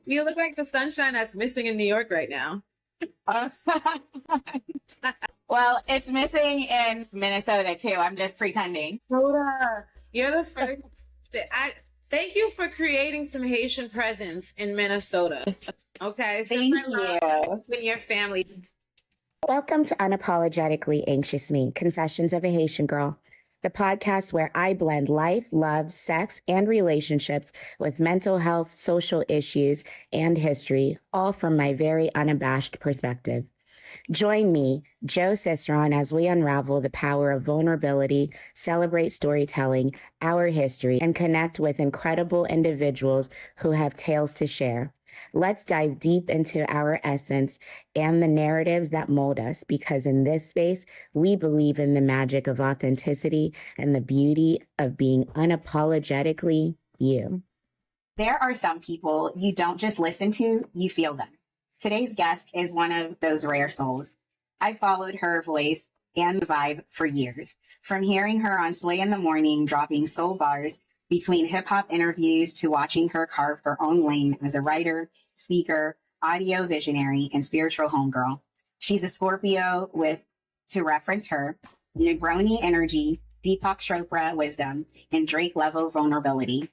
You look like the sunshine that's missing in New York right now. Well, it's missing in Minnesota too. I'm just pretending. Minnesota. You're the first. Thank you for creating some Haitian presence in Minnesota. Okay. Thank you. In your family. Welcome to Unapologetically Anxious Me, Confessions of a Haitian Girl, the podcast where I blend life, love, sex, and relationships with mental health, social issues, and history, all from my very unabashed perspective. Join me, Joe Ciceron, as we unravel the power of vulnerability, celebrate storytelling, our history, and connect with incredible individuals who have tales to share. Let's dive deep into our essence and the narratives that mold us, because in this space, we believe in the magic of authenticity and the beauty of being unapologetically you. There are some people you don't just listen to, you feel them. Today's guest is one of those rare souls. I followed her voice and vibe for years, from hearing her on Sway in the Morning dropping soul bars between hip-hop interviews to watching her carve her own lane as a writer, speaker, audio visionary, and spiritual homegirl. She's a Scorpio with, to reference her, Negroni energy, Deepak Chopra wisdom, and Drake level vulnerability.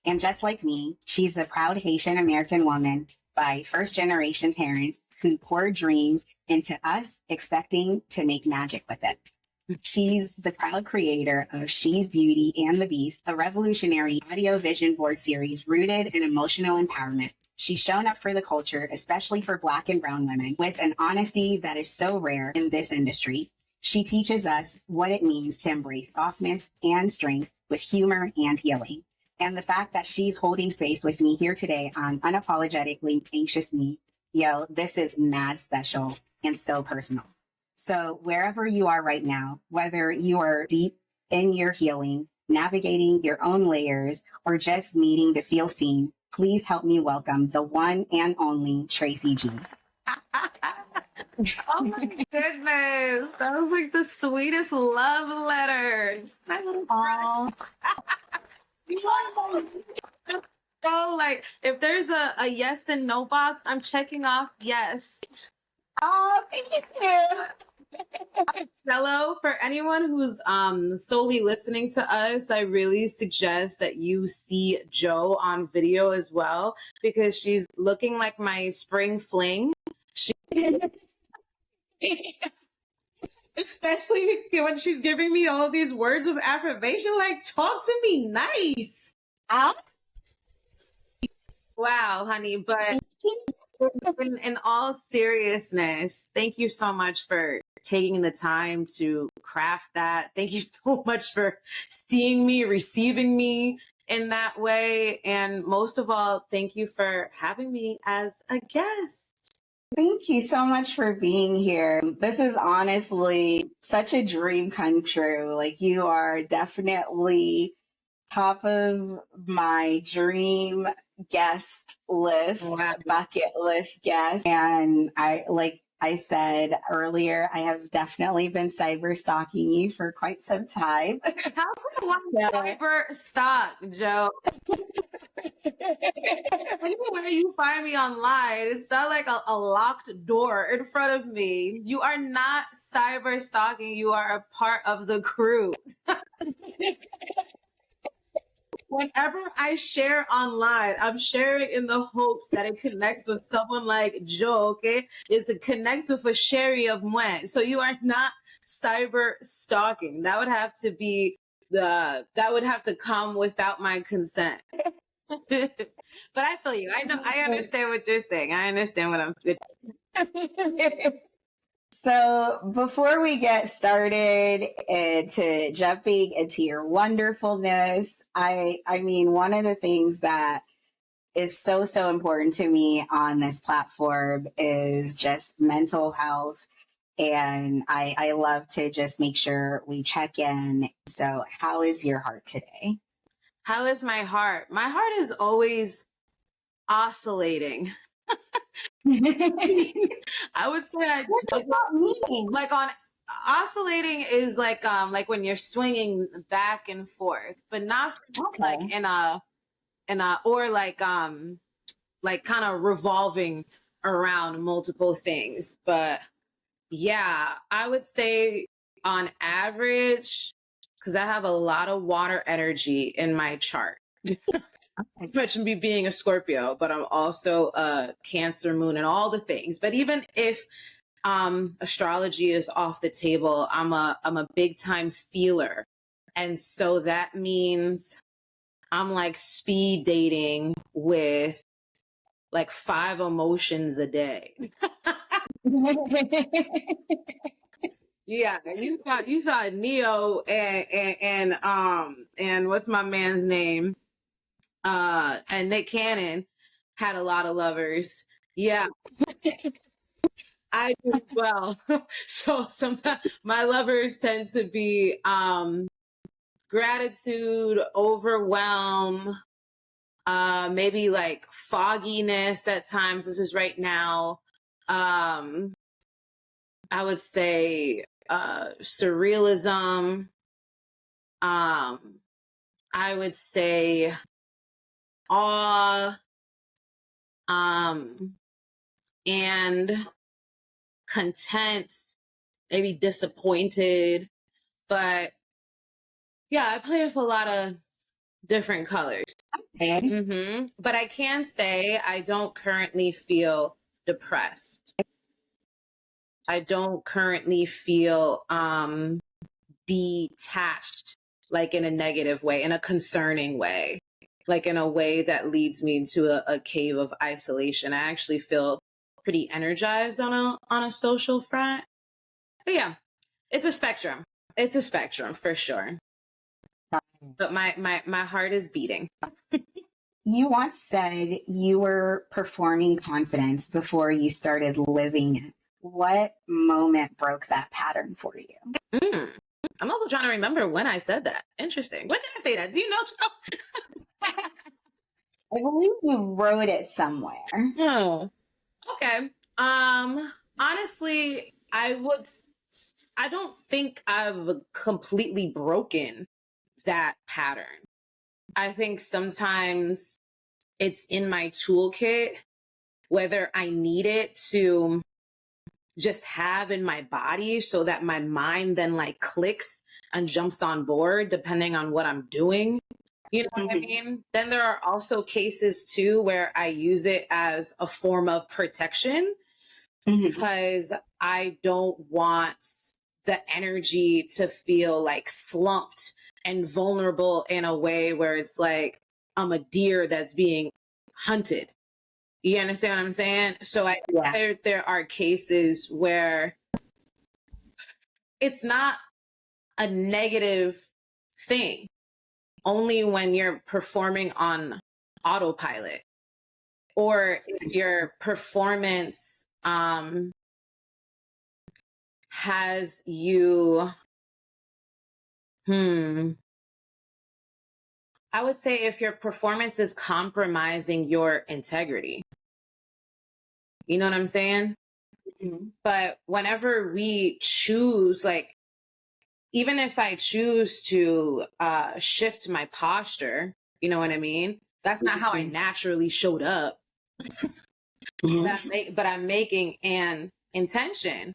And just like me, she's a proud Haitian-American woman by first-generation parents who poured dreams into us, expecting to make magic with it. She's the proud creator of She's Beauty and the Beast, a revolutionary audio vision board series rooted in emotional empowerment. She's shown up for the culture, especially for Black and brown women, with an honesty that is so rare in this industry. She teaches us what it means to embrace softness and strength with humor and healing. And the fact that she's holding space with me here today on Unapologetically Anxious Me, yo, this is mad special and so personal. So wherever you are right now, whether you are deep in your healing, navigating your own layers, or just needing to feel seen, please help me welcome the one and only Tracy G. Oh my goodness. That was like the sweetest love letter. My little Aww. So like if there's a yes and no box, I'm checking off yes. Oh, thank you. Hello, for anyone who's solely listening to us, I really suggest that you see Joe on video as well, because she's looking like my spring fling. Especially when she's giving me all these words of affirmation, like, talk to me nice. Wow, honey, but in all seriousness, thank you so much for taking the time to craft that. Thank you so much for seeing me, receiving me in that way. And most of all, thank you for having me as a guest. Thank you so much for being here. This is honestly such a dream come true. Like, you are definitely top of my dream guest list, Wow. bucket list guest. And like I said earlier, I have definitely been cyber stalking you for quite some time. How can one cyber stalk, Joe? Anywhere you find me online, it's not like a locked door in front of me. You are not cyber stalking. You are a part of the crew. Whenever I share online, I'm sharing in the hopes that it connects with someone like Joe, okay? It connects with a Sherry of Mwen. So you are not cyber stalking. That would have to come without my consent. But I feel you. I understand what you're saying. I understand what I'm saying. So before we get started into jumping into your wonderfulness, I mean, one of the things that is so important to me on this platform is just mental health. And I love to just make sure we check in. So how is your heart today? How is my heart? My heart is always oscillating. I would say what does that mean? Like on oscillating is like when you're swinging back and forth, but not like in a or like like kind of revolving around multiple things. But yeah, I would say on average, because I have a lot of water energy in my chart. I mentioned me being a Scorpio, but I'm also a Cancer moon and all the things. But even if astrology is off the table, I'm a big time feeler. And so that means I'm like speed dating with like 5 emotions a day. Yeah, you thought Neo and what's my man's name? And Nick Cannon had a lot of lovers. Yeah. I do as well. So sometimes my lovers tend to be gratitude, overwhelm, maybe like fogginess at times. This is right now. I would say surrealism. I would say awe, and content, maybe disappointed. But yeah, I play with a lot of different colors. Okay. But I can say I don't currently feel depressed. I don't currently feel detached, like in a negative way, in a concerning way, like in a way that leads me into a cave of isolation. I actually feel pretty energized on a social front. But yeah, it's a spectrum. It's a spectrum for sure. But my heart is beating. You once said you were performing confidence before you started living it. What moment broke that pattern for you? I'm also trying to remember when I said that. Interesting. When did I say that? Do you know? I believe you wrote it somewhere. Oh, okay. Honestly, I don't think I've completely broken that pattern. I think sometimes it's in my toolkit, whether I need it to just have in my body so that my mind then like clicks and jumps on board depending on what I'm doing. You know what I mean? Then there are also cases too where I use it as a form of protection because I don't want the energy to feel like slumped and vulnerable in a way where it's like I'm a deer that's being hunted. You understand what I'm saying? So there are cases where it's not a negative thing, only when you're performing on autopilot or if your performance has you I would say if your performance is compromising your integrity. You know what I'm saying? But whenever we choose, like, even if I choose to shift my posture, you know what I mean? That's not how I naturally showed up. But I'm making an intention.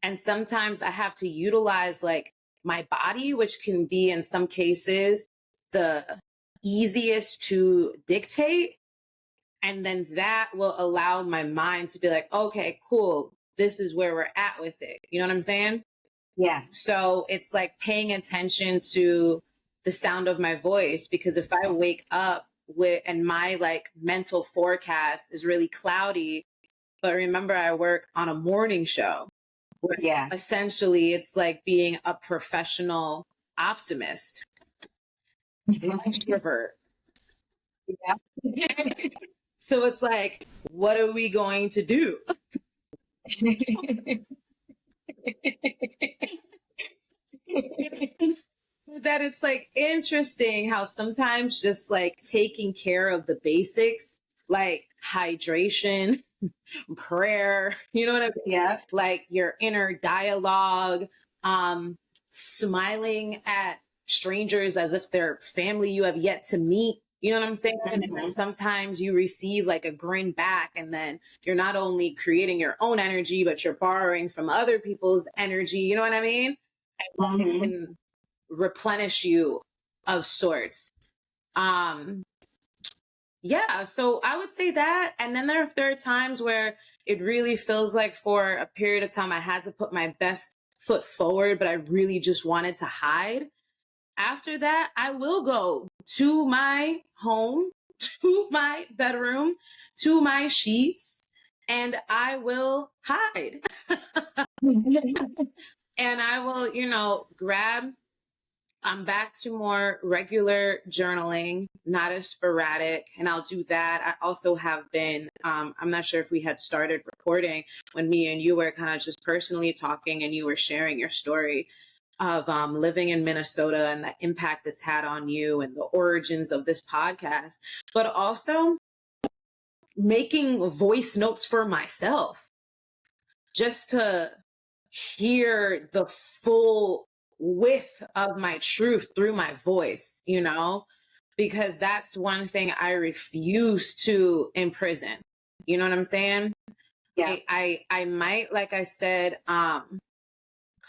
And sometimes I have to utilize like my body, which can be in some cases the easiest to dictate. And then that will allow my mind to be like, okay, cool. This is where we're at with it. You know what I'm saying? Yeah. So it's like paying attention to the sound of my voice, because if I wake up and my like mental forecast is really cloudy, but remember I work on a morning show. Yeah. Essentially, it's like being a professional optimist, extrovert. Yeah. So it's like, what are we going to do? That it's like interesting how sometimes just like taking care of the basics, like hydration, prayer, you know what I mean? Yeah. Like your inner dialogue, smiling at strangers as if they're family you have yet to meet. You know what I'm saying? And then sometimes you receive like a grin back, and then you're not only creating your own energy, but you're borrowing from other people's energy. You know what I mean? And it can replenish you of sorts. Yeah, so I would say that. And then there are times where it really feels like for a period of time I had to put my best foot forward, but I really just wanted to hide. After that, I will go to my home, to my bedroom, to my sheets, and I will hide. And I will, I'm back to more regular journaling, not as sporadic, and I'll do that. I also have been, I'm not sure if we had started recording when me and you were kind of just personally talking and you were sharing your story of living in Minnesota and the impact it's had on you and the origins of this podcast, but also making voice notes for myself just to hear the full width of my truth through my voice, because that's one thing I refuse to imprison. You know what I'm saying? Yeah. I might, like I said,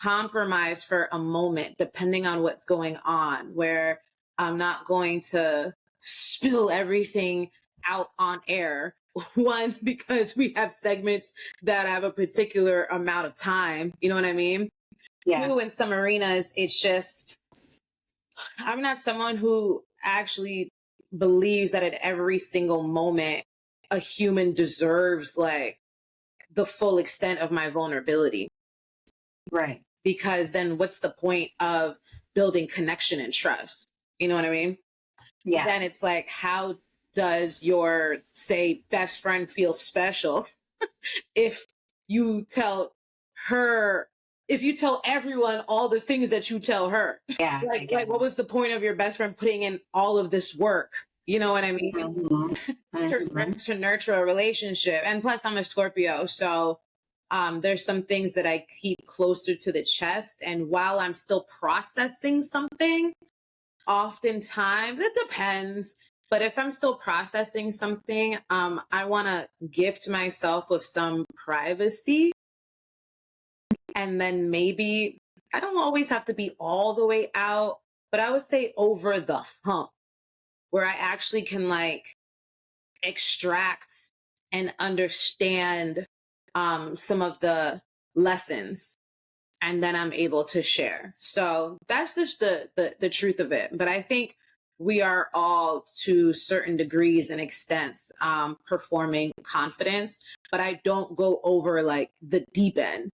compromise for a moment, depending on what's going on, where I'm not going to spill everything out on air. One, because we have segments that have a particular amount of time. You know what I mean? Yeah. Two, in some arenas, it's just, I'm not someone who actually believes that at every single moment, a human deserves like the full extent of my vulnerability. Right. Because then what's the point of building connection and trust? You know what I mean? Yeah. Then it's like, how does your, say, best friend feel special if you tell everyone all the things that you tell her? Yeah. Like what was the point of your best friend putting in all of this work? You know what I mean? To nurture a relationship. And plus I'm a Scorpio, so there's some things that I keep closer to the chest. And while I'm still processing something, oftentimes, it depends, but if I'm still processing something, I want to gift myself with some privacy. And then maybe, I don't always have to be all the way out, but I would say over the hump, where I actually can like extract and understand some of the lessons, and then I'm able to share. So that's just the truth of it. But I think we are all, to certain degrees and extents, performing confidence, but I don't go over like the deep end.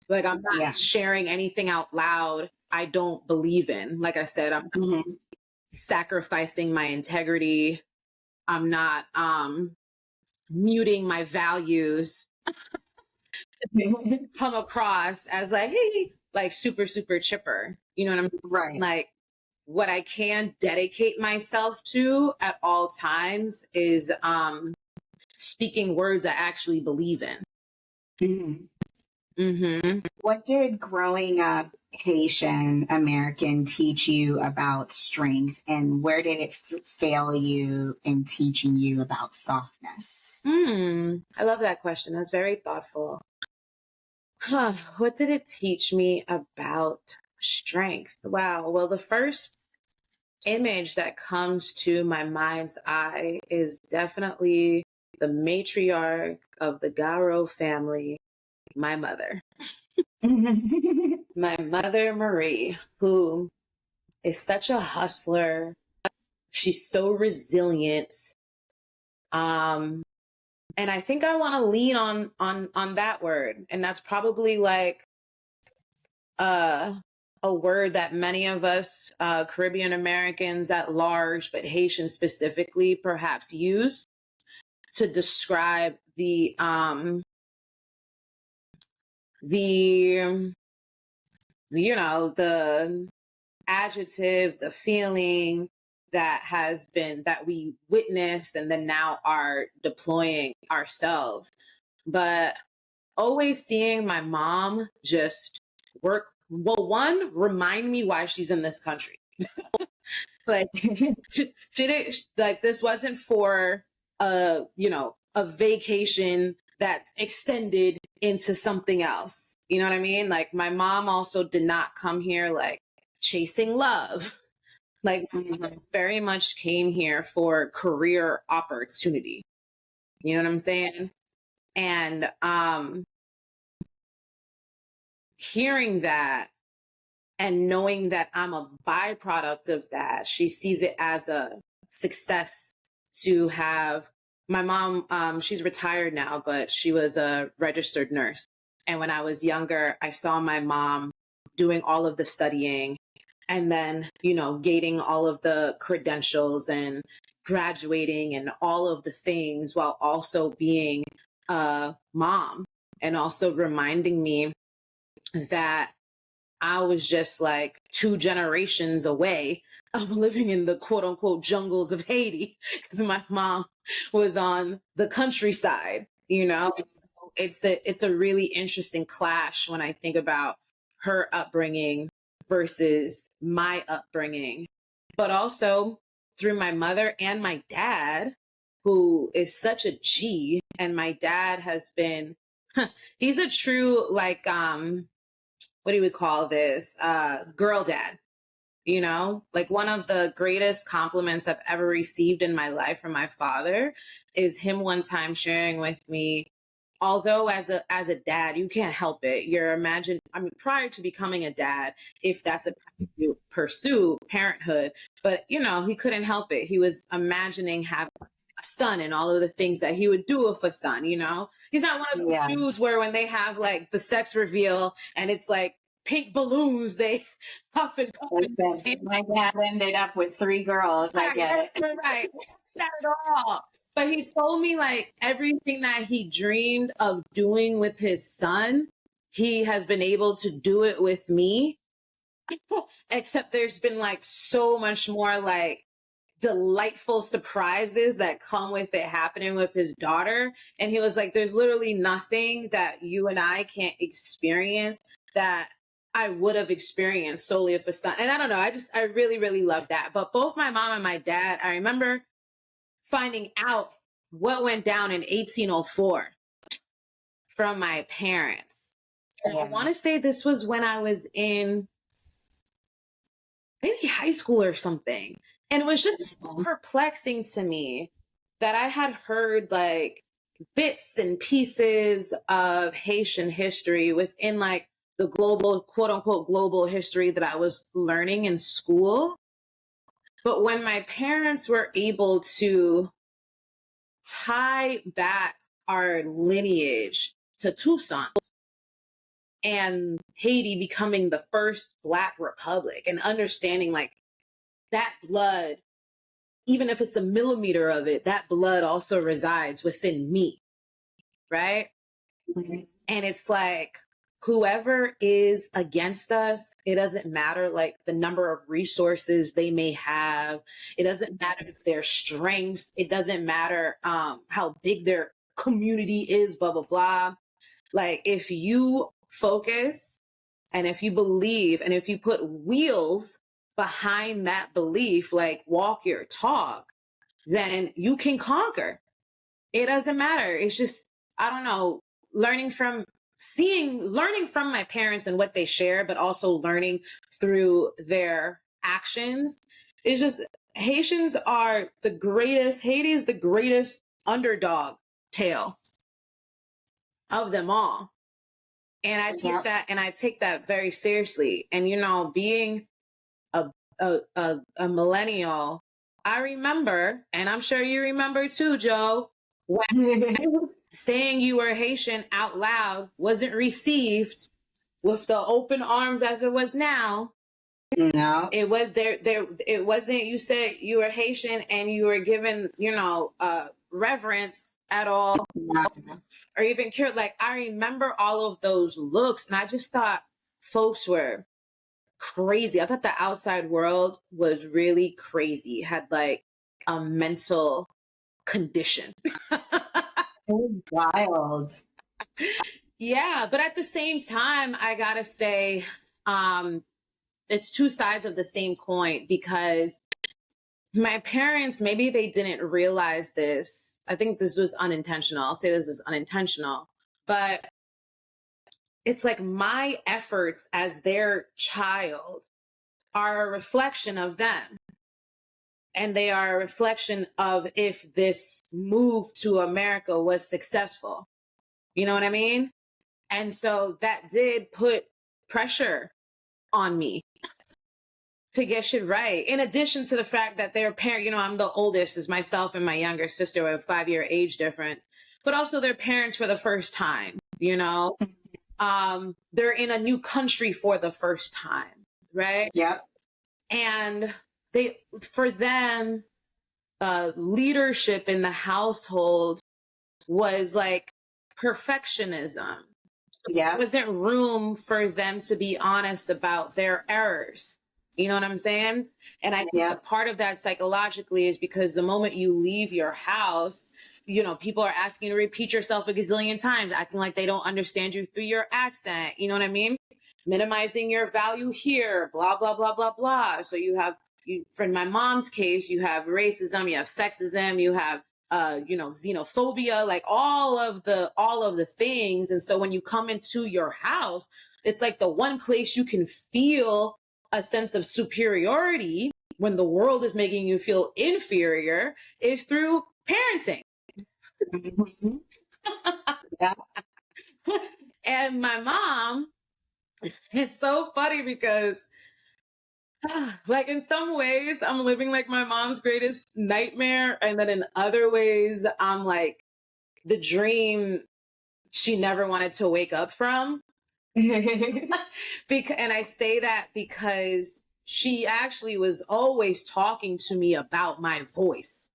Like I'm not sharing anything out loud I don't believe in. Like I said, I'm sacrificing my integrity. I'm not muting my values. Come across as like, hey, like super, super chipper. You know what I'm saying? Right. Like what I can dedicate myself to at all times is speaking words I actually believe in. What did growing up Haitian-American teach you about strength, and where did it fail you in teaching you about softness? I love that question. That's very thoughtful. What did it teach me about strength? Wow. Well, the first image that comes to my mind's eye is definitely the matriarch of the Garo family, my mother. My mother, Marie, who is such a hustler. She's so resilient. And I think I want to lean on that word. And that's probably like a word that many of us Caribbean Americans at large, but Haitian specifically, perhaps use to describe the adjective, the feeling that we witnessed and then now are deploying ourselves. But always seeing my mom just work, well, one, remind me why she's in this country. Like she didn't like this wasn't for a vacation that extended into something else. You know what I mean? Like my mom also did not come here like chasing love. Like very much came here for career opportunity. You know what I'm saying? And hearing that and knowing that I'm a byproduct of that, she sees it as a success to have my mom. She's retired now, but she was a registered nurse. And when I was younger, I saw my mom doing all of the studying and then, gaining all of the credentials and graduating and all of the things while also being a mom and also reminding me that I was just like 2 generations away of living in the quote unquote jungles of Haiti because my mom was on the countryside, It's a really interesting clash when I think about her upbringing versus my upbringing, but also through my mother and my dad, who is such a G. And my dad has been, he's a true, like, what do we call this? Girl dad, like one of the greatest compliments I've ever received in my life from my father is him one time sharing with me, although as a dad, you can't help it. Prior to becoming a dad, if that's a path you pursue parenthood, but he couldn't help it. He was imagining having a son and all of the things that he would do with a son, He's not one of those dudes where when they have like the sex reveal and it's like pink balloons, they huff and puff. My dad ended up with 3 girls. I get it. Right. Not at all. But he told me like everything that he dreamed of doing with his son, he has been able to do it with me. Except there's been like so much more like delightful surprises that come with it happening with his daughter. And he was like, there's literally nothing that you and I can't experience that I would have experienced solely if a son. And I don't know, I really, really love that. But both my mom and my dad, I remember finding out what went down in 1804 from my parents. And I want to say this was when I was in maybe high school or something. And it was just so perplexing to me that I had heard like bits and pieces of Haitian history within like the global, quote unquote, global history that I was learning in school. But when my parents were able to tie back our lineage to Toussaint and Haiti becoming the first Black republic and understanding like that blood, even if it's a millimeter of it, that blood also resides within me, right? Mm-hmm. And it's like, whoever is against us, it doesn't matter like the number of resources they may have. It doesn't matter their strengths. It doesn't matter how big their community is, blah, blah, blah. Like if you focus and if you believe and if you put wheels behind that belief, like walk your talk, then you can conquer. It doesn't matter. It's just, I don't know, learning from my parents and what they share, but also learning through their actions. It's just, Haitians are the greatest. Haiti is the greatest underdog tale of them all. And I take that very seriously. And, being a millennial, I remember, and I'm sure you remember too, Joe, when saying you were Haitian out loud wasn't received with the open arms as it was now. No, it was there. It wasn't. You said you were Haitian and you were given, reverence at all, or even cured. Like I remember all of those looks, and I just thought folks were crazy. I thought the outside world was really crazy. Had like a mental condition. It was wild. Yeah, but at the same time, I gotta say, it's two sides of the same coin, because my parents, maybe they didn't realize this. I think this was unintentional. I'll say this is unintentional, but it's like my efforts as their child are a reflection of them. And they are a reflection of if this move to America was successful. You know what I mean? And so that did put pressure on me to get shit right. In addition to the fact that their parent, you know, I'm the oldest, is myself and my younger sister with a 5-year age difference, but also their parents for the first time, you know? They're in a new country for the first time, right? Yep. And for them, leadership in the household was like perfectionism. Yeah. There wasn't room for them to be honest about their errors. You know what I'm saying? And I think a part of that psychologically is because the moment you leave your house, you know, people are asking you to repeat yourself a gazillion times, acting like they don't understand you through your accent. You know what I mean? Minimizing your value here, blah, blah, blah, blah, blah. So for my mom's case, you have racism, you have sexism, you have, you know, xenophobia, like all of the things. And so when you come into your house, it's like the one place you can feel a sense of superiority when the world is making you feel inferior is through parenting. Yeah. And my mom, it's so funny because like in some ways I'm living like my mom's greatest nightmare, and then in other ways I'm like the dream she never wanted to wake up from. And I say that because she actually was always talking to me about my voice.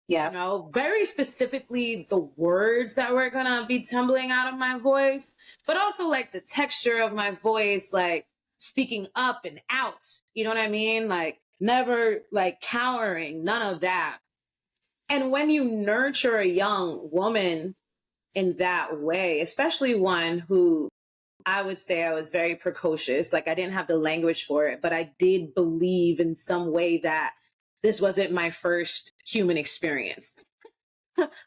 Yeah. You know, very specifically the words that were gonna be tumbling out of my voice, but also like the texture of my voice, like speaking up and out. You know what I mean? Like never like cowering, none of that. And when you nurture a young woman in that way, especially one who I would say I was very precocious, like I didn't have the language for it, but I did believe in some way that this wasn't my first human experience.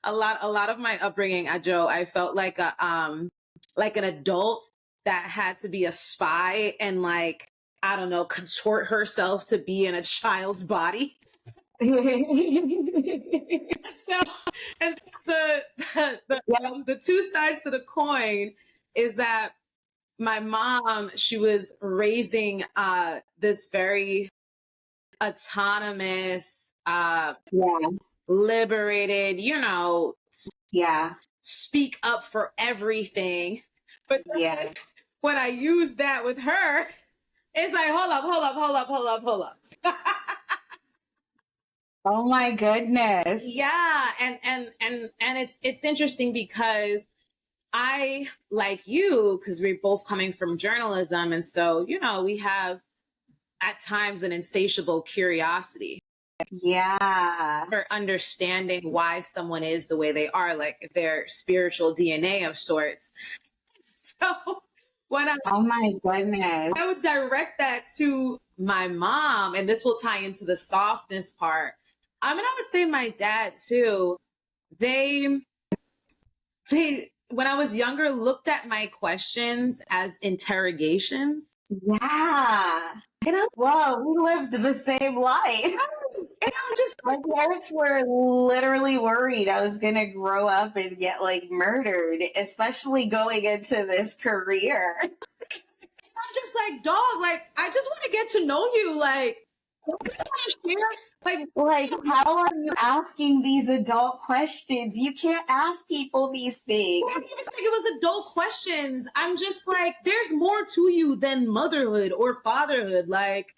a lot of my upbringing, I felt like an adult that had to be a spy and like, I don't know, contort herself to be in a child's body. So, and the two sides to the coin is that my mom, she was raising this very autonomous, liberated, you know, speak up for everything. But when I use that with her, it's like, hold up. Oh my goodness. Yeah. And it's interesting because I, like you, because we're both coming from journalism. And so, you know, we have at times an insatiable curiosity. Yeah. For understanding why someone is the way they are, like their spiritual DNA of sorts. So when oh my goodness, I would direct that to my mom, and this will tie into the softness part. I mean, I would say my dad too. They when I was younger, looked at my questions as interrogations. Yeah. Whoa, we lived the same life. And I'm just, my parents were literally worried I was going to grow up and get like murdered, especially going into this career. I'm just like, dog, like, I just want to get to know you. Like, like, how are you asking these adult questions? You can't ask people these things. It was adult questions. I'm just like, there's more to you than motherhood or fatherhood. Like,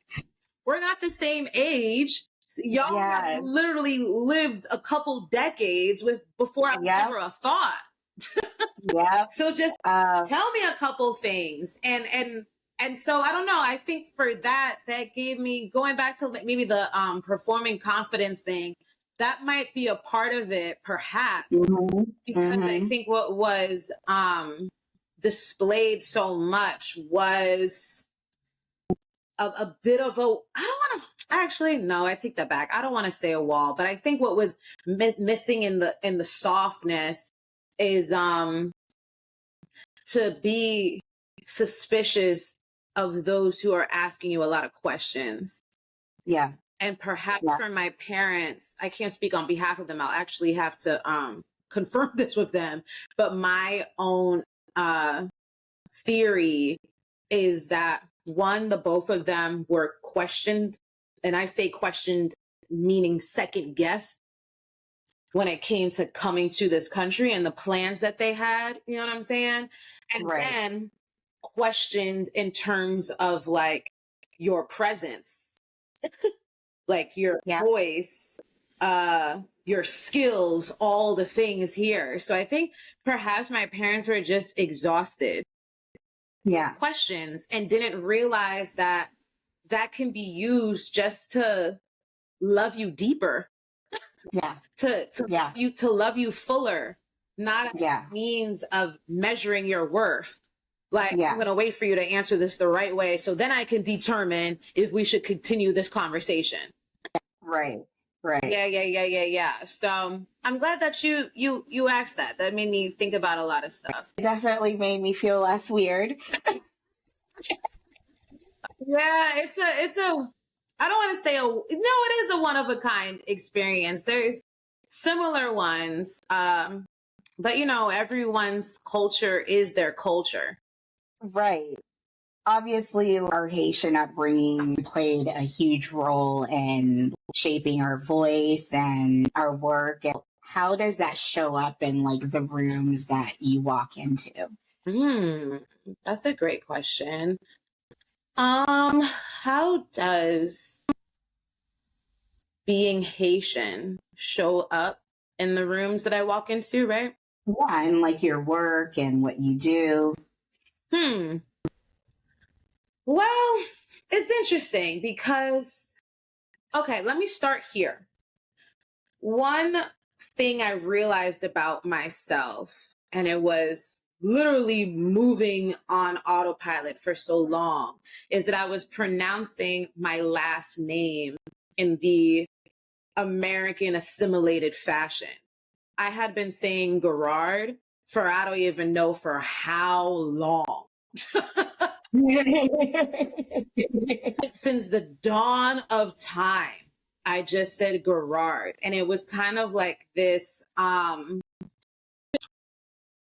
we're not the same age. Y'all have literally lived a couple decades before I was ever a thought. So just tell me a couple things. And so I don't know. I think for that gave me, going back to maybe the performing confidence thing, that might be a part of it, perhaps, because I think what was displayed so much was a bit of a, I don't want to, actually, no, I take that back. I don't want to say a wall, but I think what was missing in the softness is, to be suspicious of those who are asking you a lot of questions. Yeah. And perhaps for my parents, I can't speak on behalf of them. I'll actually have to confirm this with them. But my own theory is that, one, the both of them were questioned. And I say questioned, meaning second guessed, when it came to coming to this country and the plans that they had. You know what I'm saying? And then questioned in terms of like your presence. Like your voice, your skills, all the things here. So I think perhaps my parents were just exhausted. Questions, and didn't realize that that can be used just to love you deeper. To love you fuller, not as a means of measuring your worth. Like, I'm going to wait for you to answer this the right way, so then I can determine if we should continue this conversation. Right. Yeah. So I'm glad that you asked that. That made me think about a lot of stuff. It definitely made me feel less weird. Yeah, it's a, I don't want to say it is a one of a kind experience. There's similar ones. But everyone's culture is their culture. Right. Obviously, our Haitian upbringing played a huge role in shaping our voice and our work. How does that show up in like the rooms that you walk into? That's a great question. How does being Haitian show up in the rooms that I walk into, right? Yeah, and like your work and what you do. Well, it's interesting because, okay, let me start here. One thing I realized about myself, and it was literally moving on autopilot for so long, is that I was pronouncing my last name in the American assimilated fashion. I had been saying Gerard for I don't even know for how long. Since the dawn of time, I just said Gerard. And it was kind of like this,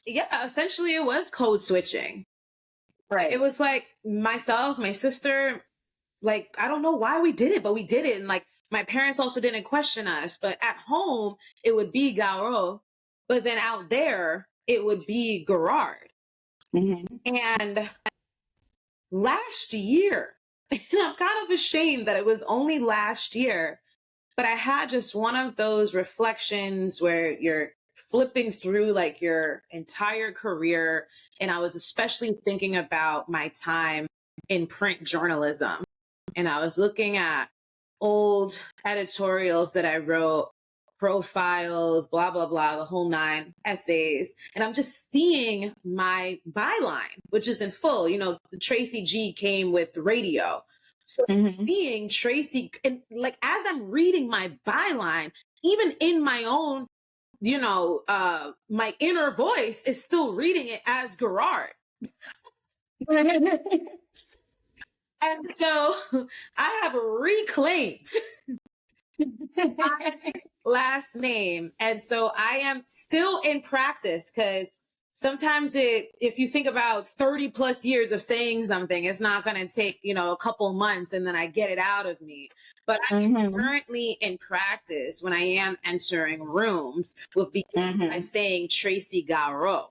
essentially it was code switching. Right. It was like myself, my sister, like, I don't know why we did it, but we did it. And like, my parents also didn't question us, but at home it would be Garo, but then out there it would be Gerard. And last year, and I'm kind of ashamed that it was only last year, but I had just one of those reflections where you're flipping through like your entire career. And I was especially thinking about my time in print journalism. And I was looking at old editorials that I wrote, profiles, blah, blah, blah, the whole 9 essays. And I'm just seeing my byline, which is in full. Tracy G came with radio. So seeing Tracy, and like, as I'm reading my byline, even in my own, my inner voice is still reading it as Gerard. And so I have reclaimed my last name. And so I am still in practice, because sometimes if you think about 30 plus years of saying something, it's not going to take, a couple months and then I get it out of me. But I'm currently in practice when I am entering rooms with beginning by saying Tracy Garo.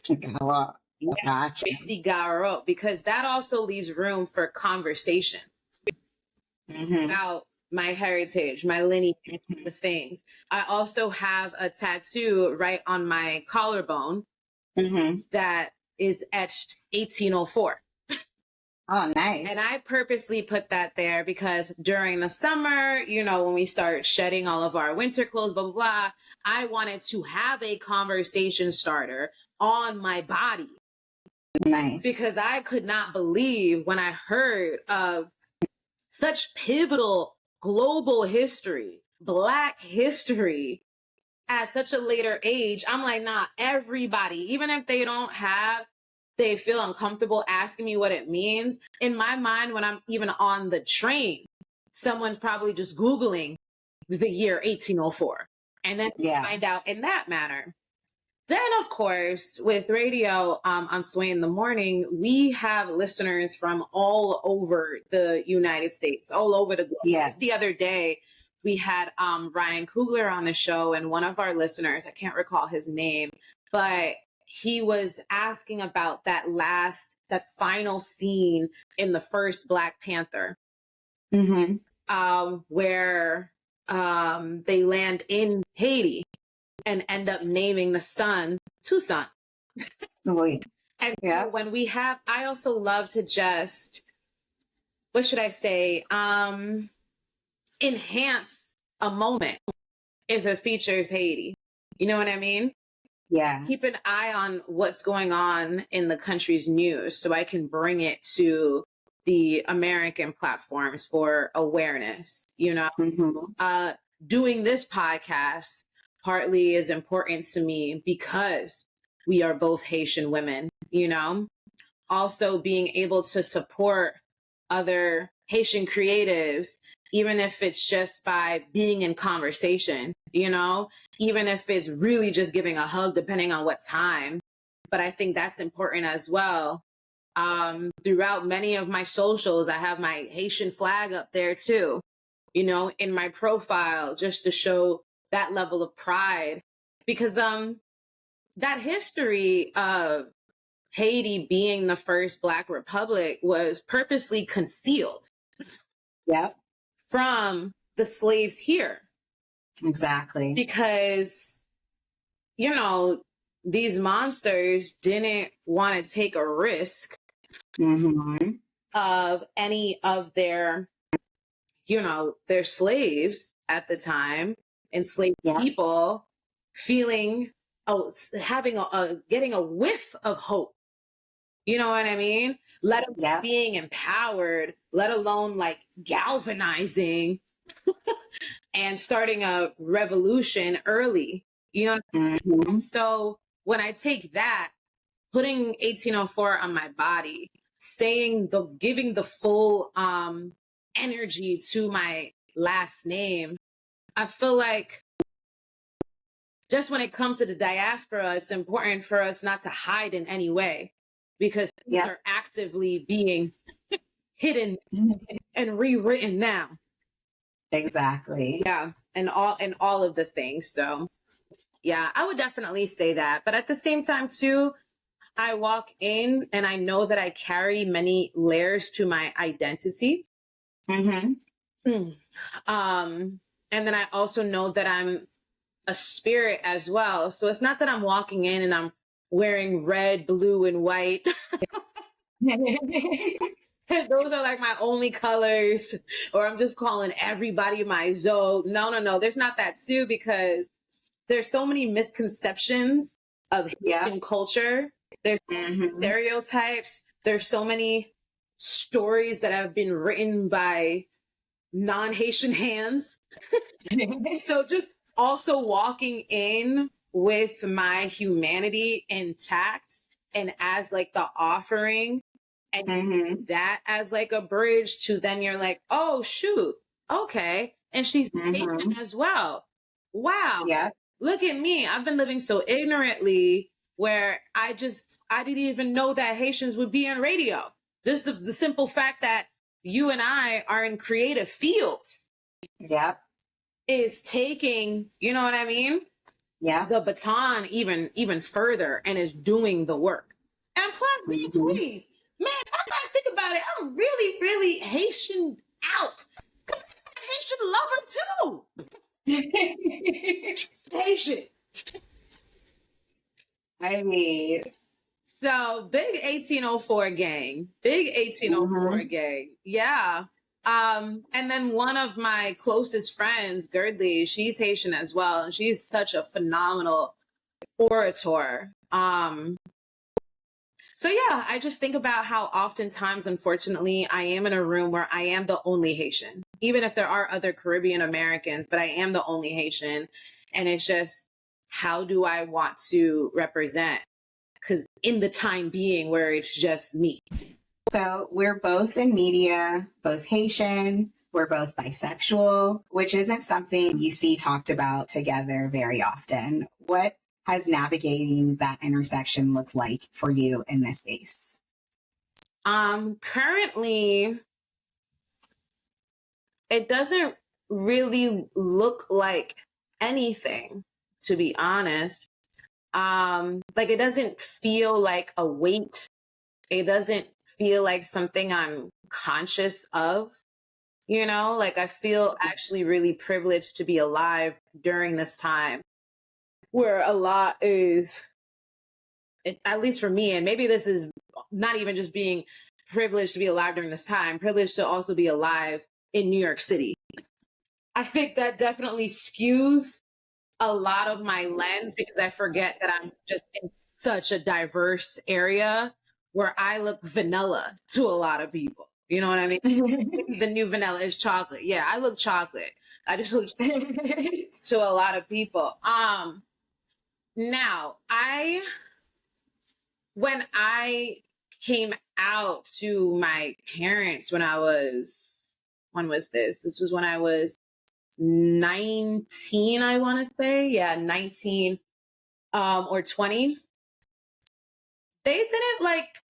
Tracy Garo, because that also leaves room for conversation about my heritage, my lineage, the things. I also have a tattoo right on my collarbone that is etched 1804. Oh, nice. And I purposely put that there because during the summer, when we start shedding all of our winter clothes, blah, blah, blah, I wanted to have a conversation starter on my body. Nice. Because I could not believe when I heard of such pivotal global history, Black history, at such a later age. I'm like, nah, everybody, even if they feel uncomfortable asking me what it means. In my mind, when I'm even on the train, someone's probably just Googling the year 1804 and then find out in that manner. Then, of course, with radio on Sway in the Morning, we have listeners from all over the United States, all over the globe. Yes. The other day, we had Ryan Coogler on the show, and one of our listeners, I can't recall his name, but he was asking about that final scene in the first Black Panther, where they land in Haiti and end up naming the son Toussaint. And when I also love to just, what should I say? Enhance a moment if it features Haiti. You know what I mean? Yeah. Keep an eye on what's going on in the country's news so I can bring it to the American platforms for awareness, you know? Doing this podcast partly is important to me because we are both Haitian women, you know? Also being able to support other Haitian creatives, even if it's just by being in conversation, you know, even if it's really just giving a hug, depending on what time. But I think that's important as well. Throughout many of my socials, I have my Haitian flag up there too, you know, in my profile, just to show that level of pride, because that history of Haiti being the first Black republic was purposely concealed from the slaves here. Exactly. Because, you know, these monsters didn't want to take a risk of any of their, you know, their slaves at the time, enslaved people, feeling, getting a whiff of hope. You know what I mean? Let alone being empowered, let alone like galvanizing and starting a revolution early. You know? So when I take that, putting 1804 on my body, giving the full energy to my last name, I feel like just when it comes to the diaspora, it's important for us not to hide in any way, because things are actively being hidden and rewritten now. Exactly. Yeah. And all of the things. So yeah, I would definitely say that. But at the same time too, I walk in and I know that I carry many layers to my identity. And then I also know that I'm a spirit as well. So it's not that I'm walking in and I'm wearing red, blue, and white. Those are like my only colors, or I'm just calling everybody my Zoe. No. There's not that too, because there's so many misconceptions of Haitian culture. There's stereotypes. There's so many stories that have been written by non-Haitian hands. So just also walking in with my humanity intact and as like the offering, and that as like a bridge to then you're like, oh shoot, okay. And she's Haitian as well. Wow. Yeah. Look at me. I've been living so ignorantly where I didn't even know that Haitians would be on radio. Just the simple fact that you and I are in creative fields. Yeah. Is taking, you know what I mean? Yeah. The baton even further and is doing the work. And plus, please, man, I gotta think about it. I'm really, really Haitian out. Because I'm a Haitian lover too. Haitian. I mean, so big 1804 gang. Big 1804 gang. Yeah. And then one of my closest friends, Girdley, she's Haitian as well. And she's such a phenomenal orator. So yeah, I just think about how oftentimes, unfortunately, I am in a room where I am the only Haitian, even if there are other Caribbean Americans, but I am the only Haitian. And it's just, how do I want to represent? Because in the time being where it's just me. So we're both in media, both Haitian, we're both bisexual, which isn't something you see talked about together very often. What has navigating that intersection looked like for you in this space? Currently, it doesn't really look like anything, to be honest. Like it doesn't feel like a weight. It doesn't feel like something I'm conscious of, you know, like I feel actually really privileged to be alive during this time where a lot is, at least for me, and maybe this is not even just being privileged to be alive during this time, privileged to also be alive in New York City. I think that definitely skews a lot of my lens because I forget that I'm just in such a diverse area where I look vanilla to a lot of people. You know what I mean? The new vanilla is chocolate. Yeah, I look chocolate. I just look to a lot of people. Now when I came out to my parents when was this? This was when I was 19, I want to say. Yeah, 19 or 20. They didn't like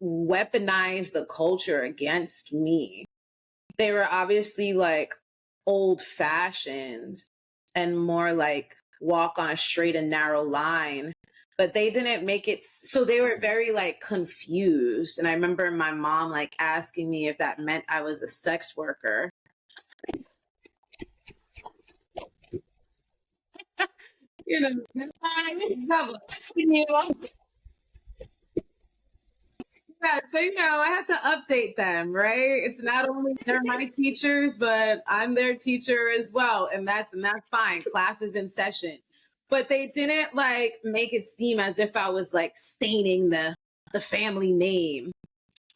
weaponize the culture against me. They were obviously like old fashioned and more like walk on a straight and narrow line, but they didn't make it. So they were very like confused. And I remember my mom like asking me if that meant I was a sex worker. You know, it's fine. Yeah, so I had to update them, right? It's not only they're my teachers, but I'm their teacher as well, and that's fine. Class is in session, but they didn't like make it seem as if I was like staining the family name.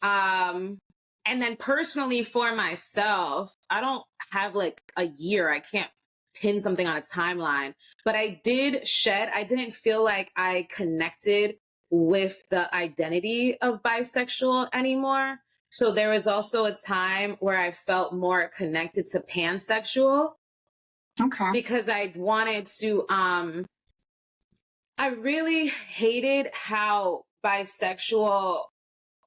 And then personally for myself, I don't have like a year. I can't pin something on a timeline, but I didn't feel like I connected with the identity of bisexual anymore. So there was also a time where I felt more connected to pansexual. Okay. Because I wanted to, I really hated how bisexual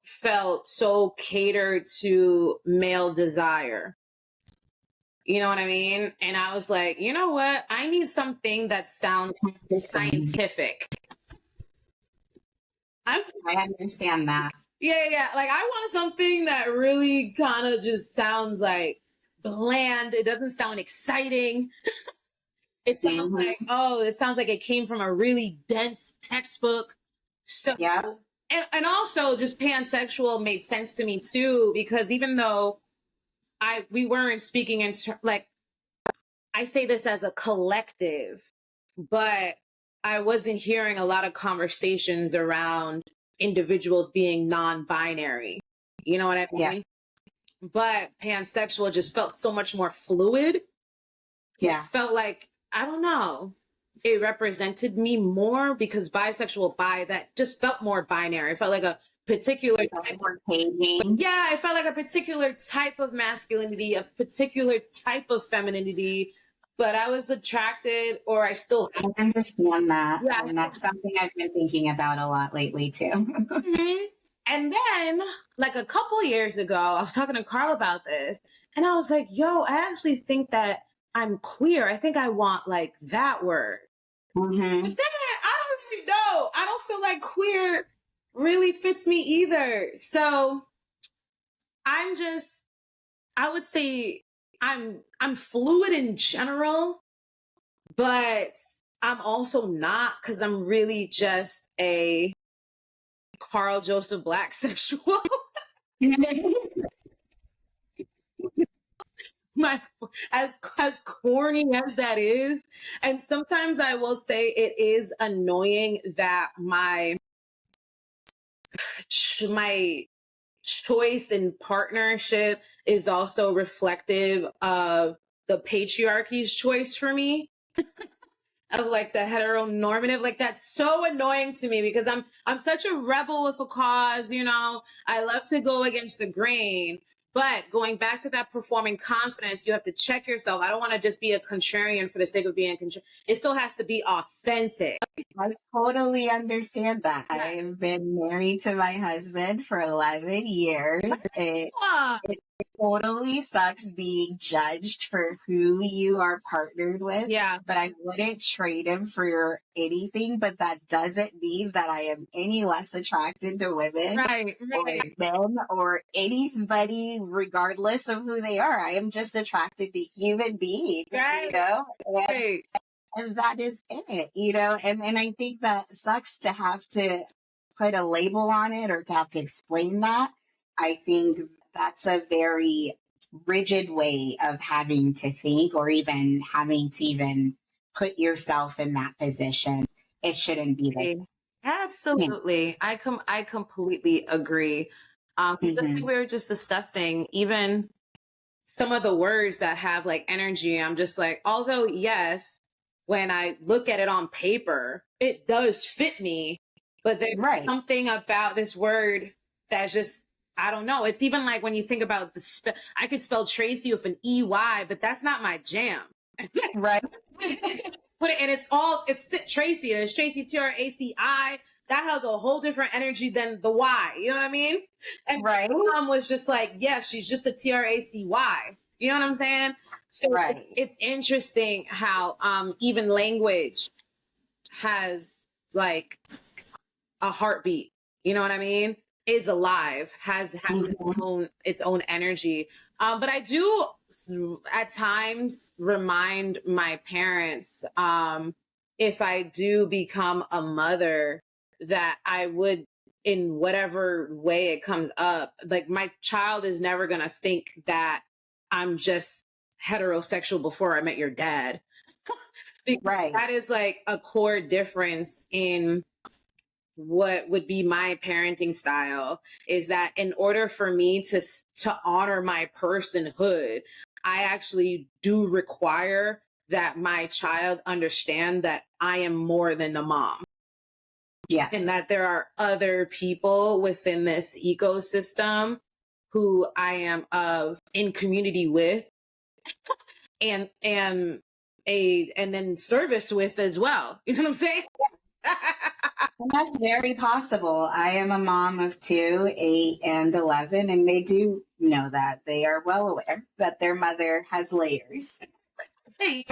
felt so catered to male desire. You know what I mean? And I was like, you know what? I need something that sounds scientific. I understand that. Yeah. Like I want something that really kind of just sounds like bland. It doesn't sound exciting. It sounds like, it sounds like it came from a really dense textbook. So, yeah. And also just pansexual made sense to me too, because even though we weren't speaking in like, I say this as a collective, but I wasn't hearing a lot of conversations around individuals being non-binary. You know what I mean? Yeah. But pansexual just felt so much more fluid. Yeah. It felt like, I don't know, it represented me more because bisexual, that just felt more binary. It felt like a particular type of, yeah, it felt like a particular type of masculinity, a particular type of femininity, but I was attracted, or I still I understand that. Yeah, and that's something I've been thinking about a lot lately too. Mm-hmm. And then like a couple years ago, I was talking to Carl about this and I was like, yo, I actually think that I'm queer. I think I want like that word. Mm-hmm. But then I don't really know. I don't feel like queer really fits me either. So I would say I'm fluid in general, but I'm also not, because I'm really just a Carl Joseph Black sexual. As corny as that is, and sometimes I will say it is annoying that my my choice in partnership is also reflective of the patriarchy's choice for me. Of like the heteronormative, like that's so annoying to me because I'm such a rebel with a cause, you know. I love to go against the grain, but going back to that performing confidence, you have to check yourself. I don't want to just be a contrarian for the sake of being contrarian. It still has to be authentic. I totally understand that. Yes. I've been married to my husband for 11 years. It totally sucks being judged for who you are partnered with. Yeah. But I wouldn't trade him for anything. But that doesn't mean that I am any less attracted to women or men or anybody, regardless of who they are. I am just attracted to human beings, you know? And that is it, you know? And I think that sucks to have to put a label on it or to have to explain that. I think that's a very rigid way of having to think or even having to even put yourself in that position. It shouldn't be like that. Absolutely. I completely agree. Just like we were just discussing, even some of the words that have like energy, I'm just like, although yes, when I look at it on paper, it does fit me, but there's something about this word that's just, I don't know. It's even like when you think about I could spell Tracy with an EY, but that's not my jam. Right. And it's Tracy. It's Tracy Traci. That has a whole different energy than the Y. You know what I mean? And my mom was just like, yeah, she's just a Tracy. You know what I'm saying? So it's interesting how even language has like a heartbeat. You know what I mean? Is alive, has its own energy. But I do at times remind my parents, if I do become a mother, that I would, in whatever way it comes up, like my child is never going to think that I'm just heterosexual before I met your dad. Because that is like a core difference in what would be my parenting style, is that in order for me to honor my personhood, I actually do require that my child understand that I am more than a mom. Yes. And that there are other people within this ecosystem who I am in community with and then service with as well. You know what I'm saying? And that's very possible. I am a mom of 2, 8, and 11, and they do know that. They are well aware that their mother has layers. Yes.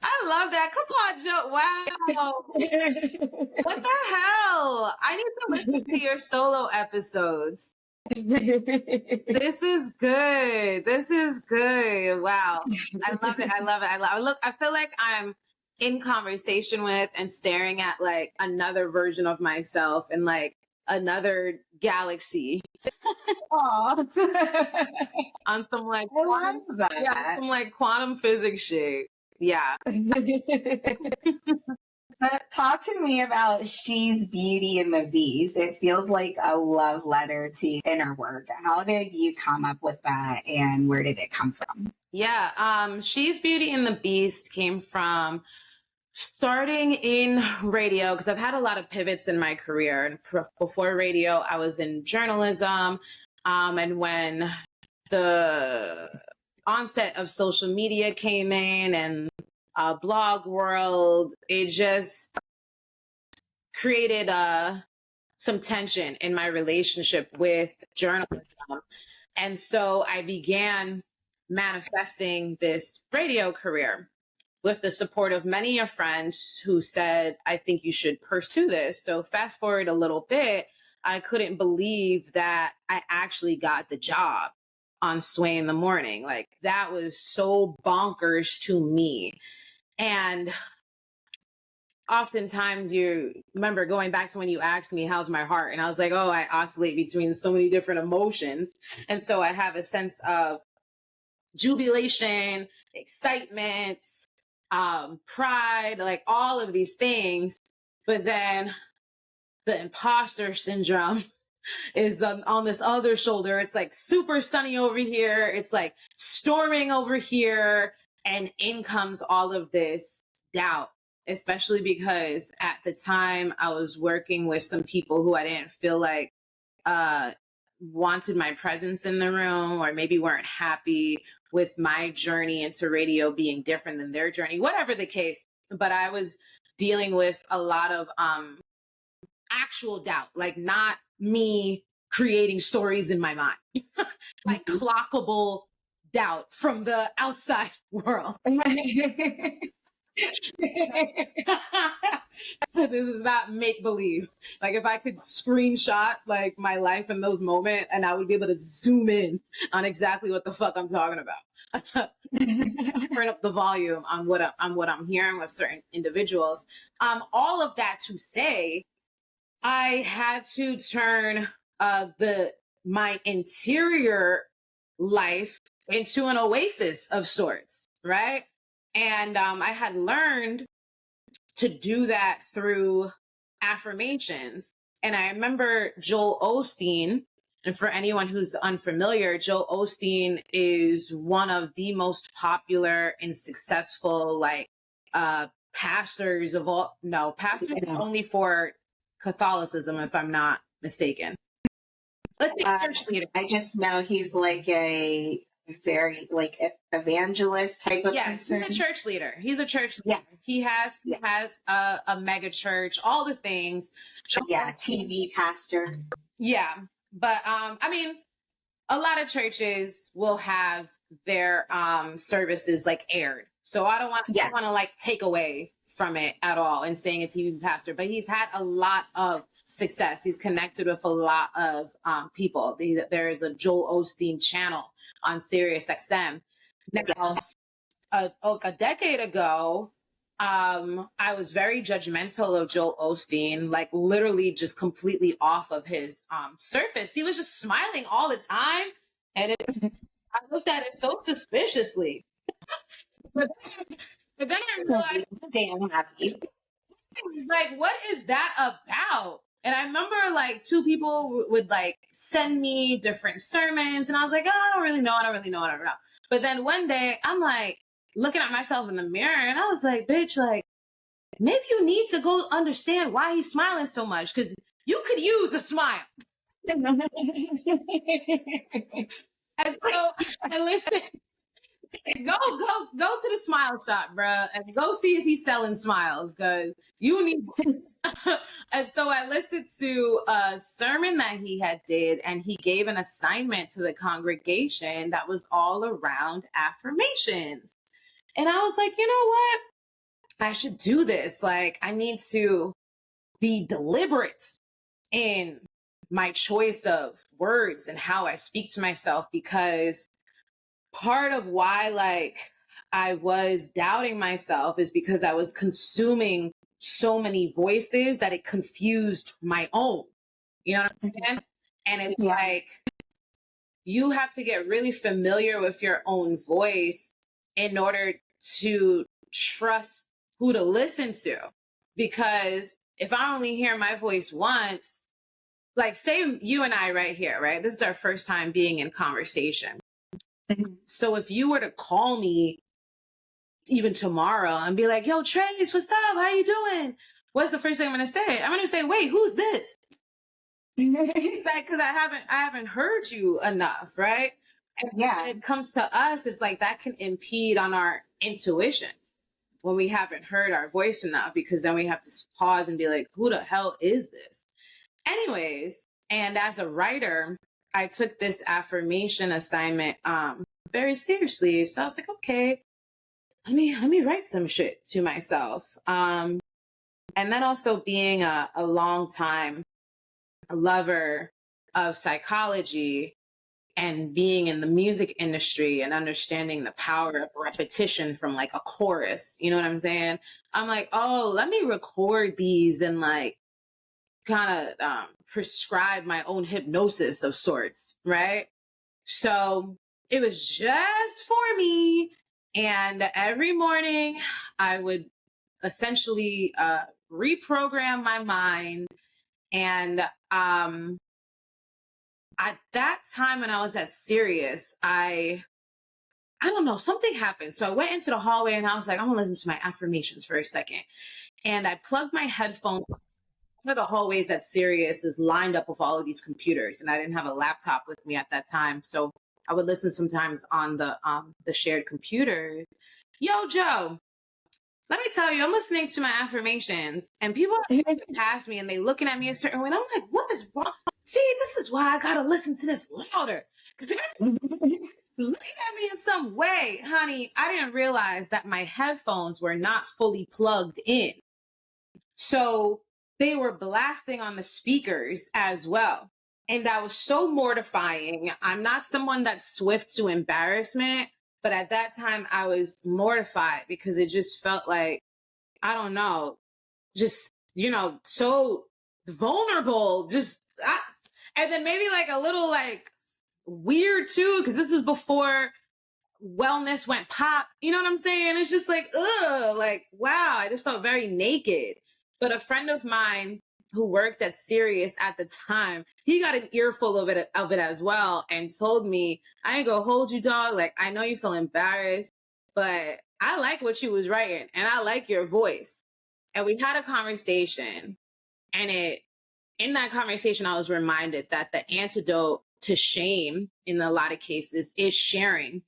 I love that. Come on, Joe. Wow. What the hell? I need to listen to your solo episodes. This is good. Wow. I love it. I feel like I'm in conversation with and staring at like another version of myself in like another galaxy. On some like some like quantum physics shit. Yeah. Talk to me about She's Beauty and the Beast. It feels like a love letter to inner work. How did you come up with that and where did it come from? Yeah, She's Beauty and the Beast came from starting in radio, because I've had a lot of pivots in my career. Before radio, I was in journalism. And when the onset of social media came in and blog world, it just created some tension in my relationship with journalism. And so I began manifesting this radio career with the support of many of friends who said, I think you should pursue this. So fast forward a little bit, I couldn't believe that I actually got the job on Sway in the Morning. Like that was so bonkers to me. And oftentimes you remember going back to when you asked me, how's my heart? And I was like, oh, I oscillate between so many different emotions. And so I have a sense of jubilation, excitement, pride, like all of these things. But then the imposter syndrome is on this other shoulder. It's like super sunny over here. It's like storming over here. And in comes all of this doubt, especially because at the time I was working with some people who I didn't feel like wanted my presence in the room, or maybe weren't happy with my journey into radio being different than their journey, whatever the case. But I was dealing with a lot of actual doubt, like not me creating stories in my mind, like clockable doubt from the outside world. This is not make believe. Like if I could screenshot like my life in those moments, and I would be able to zoom in on exactly what the fuck I'm talking about. Turn up the volume on what I'm hearing with certain individuals. All of that to say, I had to turn my interior life into an oasis of sorts, right? And I had learned to do that through affirmations. And I remember Joel Osteen, and for anyone who's unfamiliar, Joel Osteen is one of the most popular and successful, like, pastors of all, no, pastors only for Catholicism, if I'm not mistaken. Let's say church leader. I just know he's like a very like evangelist type of person. He's a church leader. He's a church leader. Yeah. He has a mega church, all the things. Yeah, TV pastor. Yeah. But I mean, a lot of churches will have their services like aired. So I don't want to like take away from it at all and saying a TV pastor, but he's had a lot of success. He's connected with a lot of people. There is a Joel Osteen channel on Sirius XM. Now, a decade ago, I was very judgmental of Joel Osteen, like literally just completely off of his surface. He was just smiling all the time. And I looked at it so suspiciously. But then I realized, damn happy. Like, what is that about? And I remember like two people would like send me different sermons, and I was like, oh, I don't really know. But then one day I'm like looking at myself in the mirror, and I was like, bitch, like maybe you need to go understand why he's smiling so much, because you could use a smile. And so I listened. Go to the smile shop, bruh, and go see if he's selling smiles, because you need. And so I listened to a sermon that he had did, and he gave an assignment to the congregation that was all around affirmations. And I was like, you know what? I should do this. Like, I need to be deliberate in my choice of words and how I speak to myself, because part of why like I was doubting myself is because I was consuming so many voices that it confused my own. You know what I'm saying? And it's like you have to get really familiar with your own voice in order to trust who to listen to. Because if I only hear my voice once, like say you and I right here, right? This is our first time being in conversation. So if you were to call me even tomorrow and be like, yo, Trace, what's up? How you doing? What's the first thing I'm going to say? I'm going to say, wait, who's this? Like, cause I haven't heard you enough. Right. And when it comes to us, it's like that can impede on our intuition when we haven't heard our voice enough, because then we have to pause and be like, who the hell is this? Anyways. And as a writer, I took this affirmation assignment very seriously. So I was like, okay, let me write some shit to myself. And then also being a long time lover of psychology and being in the music industry and understanding the power of repetition from like a chorus, you know what I'm saying? I'm like, oh, let me record these and like kind of prescribe my own hypnosis of sorts, right? So it was just for me. And every morning I would essentially reprogram my mind and at that time when I was at Sirius, I don't know, something happened. So I went into the hallway and I was like, I'm gonna listen to my affirmations for a second. And I plugged my headphones. One of the hallways at Sirius is lined up with all of these computers, and I didn't have a laptop with me at that time. So I would listen sometimes on the shared computers. Yo, Joe, let me tell you, I'm listening to my affirmations, and people are past me and they looking at me a certain way. And I'm like, what is wrong? See, this is why I gotta listen to this louder. Because looking at me in some way, honey, I didn't realize that my headphones were not fully plugged in. So they were blasting on the speakers as well. And that was so mortifying. I'm not someone that's swift to embarrassment, but at that time I was mortified because it just felt like, I don't know, just, so vulnerable, and then maybe like a little like weird too, because this was before wellness went pop. You know what I'm saying? It's just like, ugh, like, wow, I just felt very naked. But a friend of mine who worked at Sirius at the time, he got an earful of it as well and told me, I ain't gonna hold you, dog. Like, I know you feel embarrassed, but I like what you was writing and I like your voice. And we had a conversation, and in that conversation, I was reminded that the antidote to shame in a lot of cases is sharing,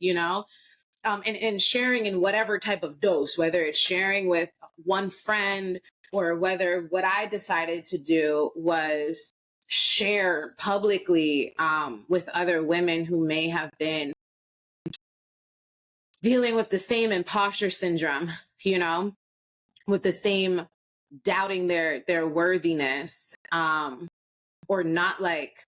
and sharing in whatever type of dose, whether it's sharing with one friend or whether what I decided to do was share publicly with other women who may have been dealing with the same imposter syndrome, with the same doubting their worthiness, or not like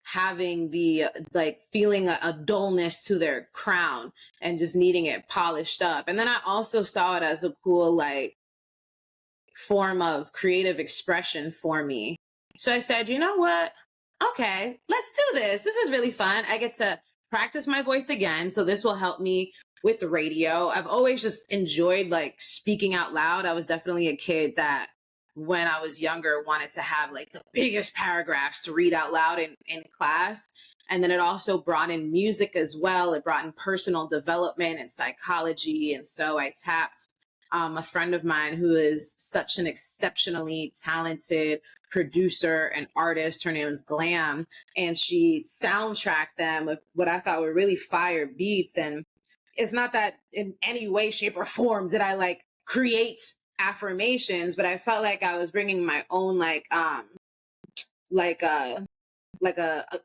having the like feeling a dullness to their crown and just needing it polished up. And then I also saw it as a cool like form of creative expression for me. So I said, you know what? Okay, let's do this. This is really fun. I get to practice my voice again. So this will help me with the radio. I've always just enjoyed like speaking out loud. I was definitely a kid that when I was younger wanted to have like the biggest paragraphs to read out loud in class. And then it also brought in music as well. It brought in personal development and psychology. And so I tapped a friend of mine who is such an exceptionally talented producer and artist. Her name is Glam, and she soundtracked them with what I thought were really fire beats. And it's not that in any way, shape, or form did I like create affirmations, but I felt like I was bringing my own like a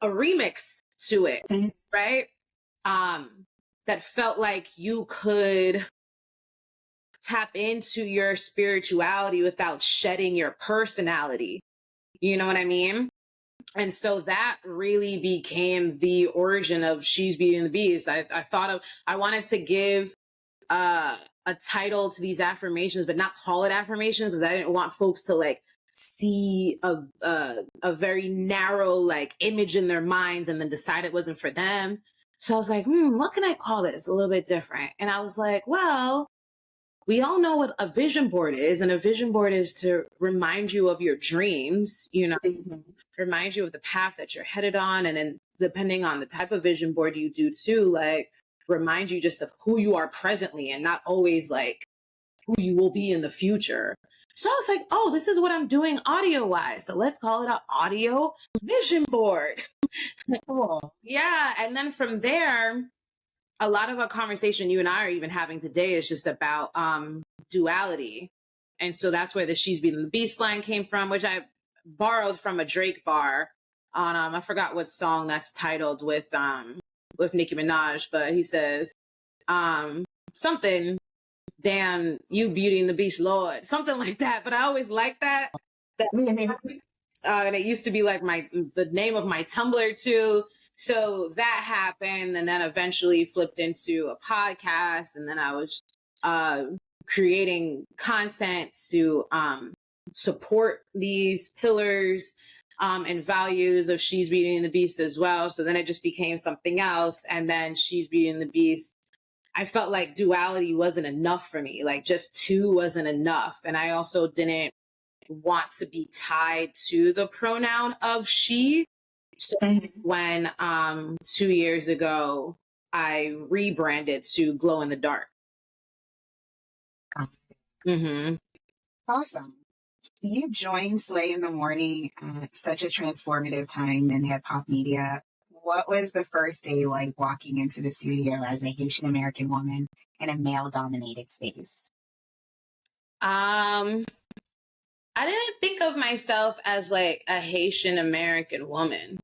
remix to it, right? That felt like you could tap into your spirituality without shedding your personality. You know what I mean? And so that really became the origin of She's Beauty and the Beast. I wanted to give a title to these affirmations, but not call it affirmations because I didn't want folks to like see a very narrow like image in their minds and then decide it wasn't for them. So I was like, what can I call this? A little bit different. And I was like, well, we all know what a vision board is, and a vision board is to remind you of your dreams, remind you of the path that you're headed on. And then depending on the type of vision board you do too, like remind you just of who you are presently and not always like who you will be in the future. So I was like, oh, this is what I'm doing audio wise. So let's call it an audio vision board. Cool. Yeah. And then from there, a lot of our conversation you and I are even having today is just about duality. And so that's where the She's Beauty and the Beast line came from, which I borrowed from a Drake bar on, I forgot what song that's titled with Nicki Minaj, but he says, something, damn, you Beauty and the Beast Lord, something like that. But I always liked that. And it used to be like the name of my Tumblr too. So that happened, and then eventually flipped into a podcast. And then I was creating content to support these pillars and values of She's Beauty and the Beast as well. So then it just became something else. And then She's Beauty and the Beast, I felt like duality wasn't enough for me. Like just two wasn't enough. And I also didn't want to be tied to the pronoun of she. So when 2 years ago, I rebranded to Glow in the Dark. Mm-hmm. Awesome. You joined Sway in the Morning at such a transformative time in hip hop media. What was the first day like walking into the studio as a Haitian American woman in a male dominated space? I didn't think of myself as like a Haitian American woman.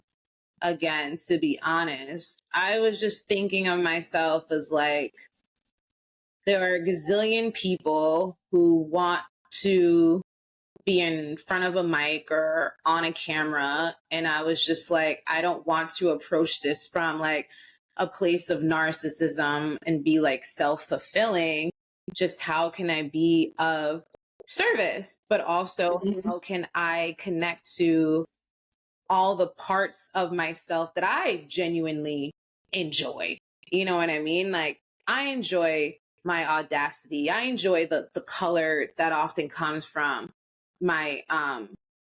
Again, to be honest, I was just thinking of myself as like, there are a gazillion people who want to be in front of a mic or on a camera. And I was just like, I don't want to approach this from like a place of narcissism and be like self-fulfilling. Just how can I be of service, but also how can I connect to all the parts of myself that I genuinely enjoy? You know what I mean? Like, I enjoy my audacity. I enjoy the color that often comes from my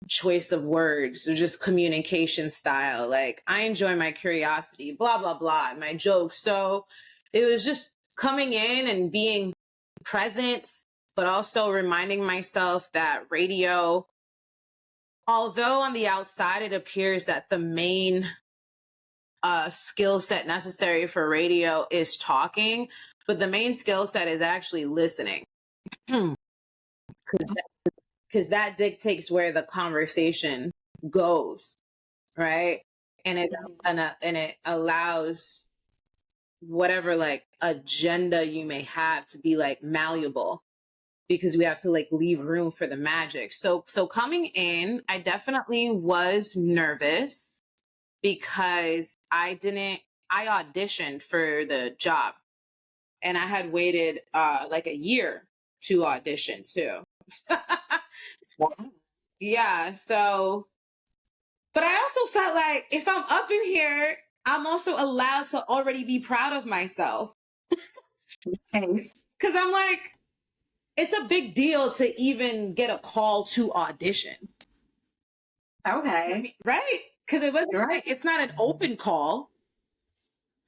choice of words or just communication style. Like, I enjoy my curiosity, blah, blah, blah, my jokes. So it was just coming in and being present, but also reminding myself that radio, although on the outside it appears that the main skill set necessary for radio is talking, but the main skill set is actually listening. Because that dictates where the conversation goes, right? And it allows whatever like agenda you may have to be like malleable, because we have to like leave room for the magic. So coming in, I definitely was nervous because I auditioned for the job, and I had waited like a year to audition too. Yeah. So, but I also felt like if I'm up in here, I'm also allowed to already be proud of myself. Thanks. Cause I'm like, it's a big deal to even get a call to audition. Okay. Right. Cause it wasn't right. It's not an open call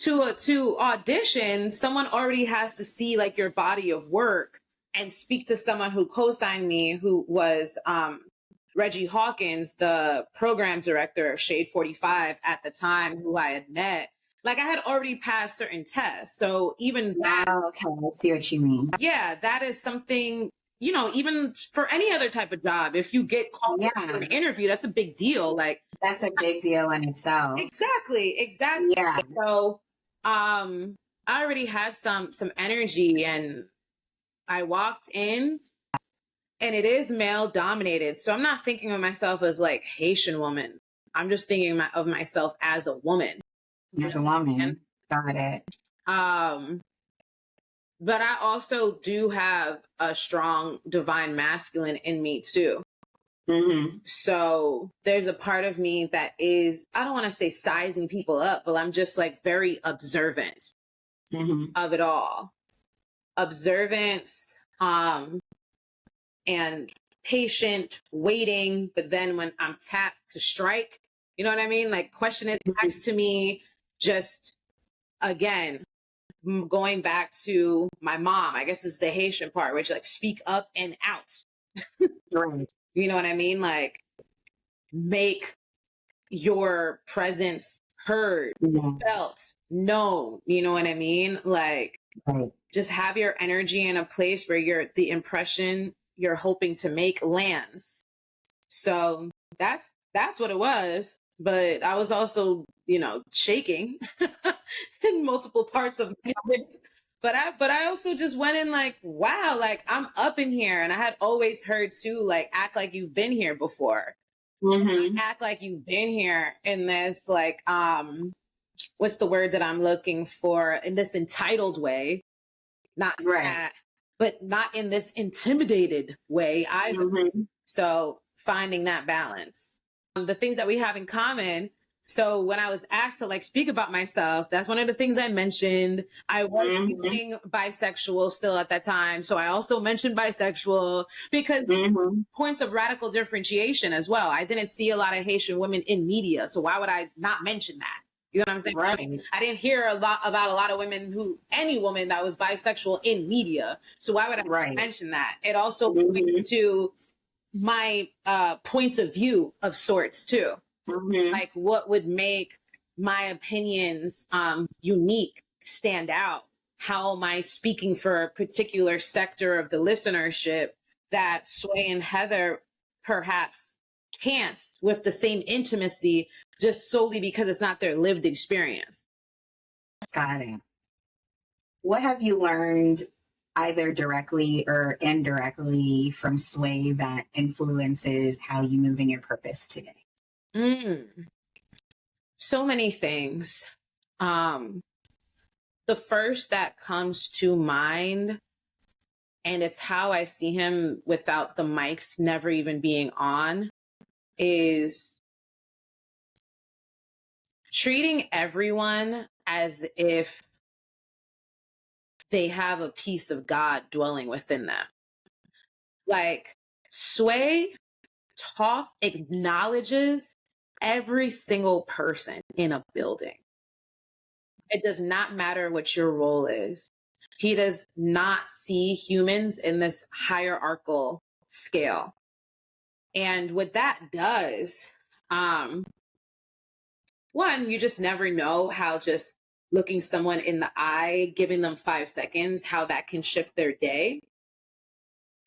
to audition. Someone already has to see like your body of work and speak to someone who co-signed me, who was Reggie Hawkins, the program director of Shade 45 at the time, who I had met. Like, I had already passed certain tests. So even that, okay, I see what you mean. Yeah, that is something, you know, even for any other type of job, if you get called for an interview, that's a big deal. Like, that's a big deal in itself. Exactly. Yeah. So I already had some energy, and I walked in, and it is male dominated. So I'm not thinking of myself as like Haitian woman. I'm just thinking of myself as a woman. As a woman. Got it. But I also do have a strong divine masculine in me too. Mm-hmm. So there's a part of me that is, I don't want to say sizing people up, but I'm just like very observant of it all. Observance, and patient, waiting. But then when I'm tapped to strike, you know what I mean? Like, question is next to me, just again, going back to my mom, I guess is the Haitian part, which like speak up and out. Right. You know what I mean? Like, make your presence heard, felt, known. You know what I mean? Like, just have your energy in a place where the impression you're hoping to make lands. So that's what it was. But I was also, you know, shaking in multiple parts of my life. But I also just went in like, wow, like I'm up in here. And I had always heard too, like, act like you've been here before. Act like you've been here in this, like, what's the word that I'm looking for? In this entitled way. Not that, but not in this intimidated way either. So finding that balance. The things that we have in common. So when I was asked to like speak about myself, that's one of the things I mentioned. I was feeling bisexual still at that time. So I also mentioned bisexual because points of radical differentiation as well. I didn't see a lot of Haitian women in media. So why would I not mention that? You know what I'm saying? Right. I didn't hear a lot about a lot of women any woman that was bisexual in media. So why would I mention that? It also points to my points of view of sorts too. Like what would make my opinions unique, stand out? How am I speaking for a particular sector of the listenership that Sway and Heather perhaps can't with the same intimacy, just solely because it's not their lived experience? Got it. What have you learned either directly or indirectly from Sway that influences how you move in your purpose today? So many things. The first that comes to mind, and it's how I see him without the mics never even being on, is treating everyone as if they have a piece of God dwelling within them. Like, Sway acknowledges every single person in a building. It does not matter what your role is. He does not see humans in this hierarchical scale. And what that does, one, you just never know how just looking someone in the eye, giving them 5 seconds, how that can shift their day.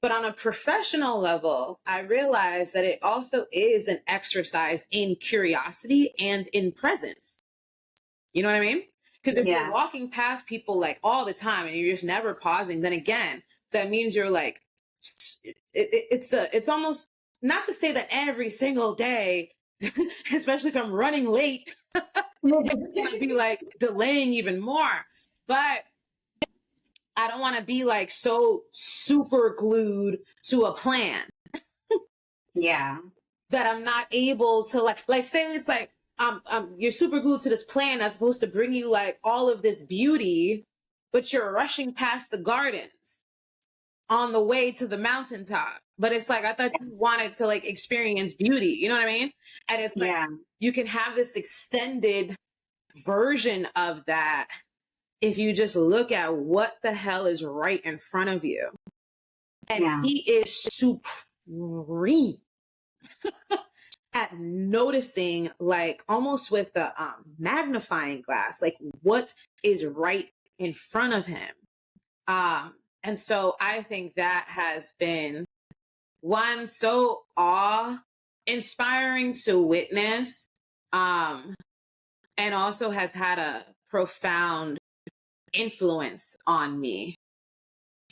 But on a professional level, I realized that it also is an exercise in curiosity and in presence. You know what I mean? Because if you're walking past people like all the time and you're just never pausing, then again, that means you're like, it's almost, not to say that every single day, especially if I'm running late, it's going to be like delaying even more. But I don't want to be like so super glued to a plan. That I'm not able to like say it's like, you're super glued to this plan that's supposed to bring you like all of this beauty, but you're rushing past the gardens on the way to the mountaintop. But it's like, I thought you wanted to like experience beauty. You know what I mean? And it's like, you can have this extended version of that if you just look at what the hell is right in front of you. And he is supreme at noticing, like almost with the magnifying glass, like what is right in front of him. And so I think that has been one, so awe-inspiring to witness, and also has had a profound influence on me.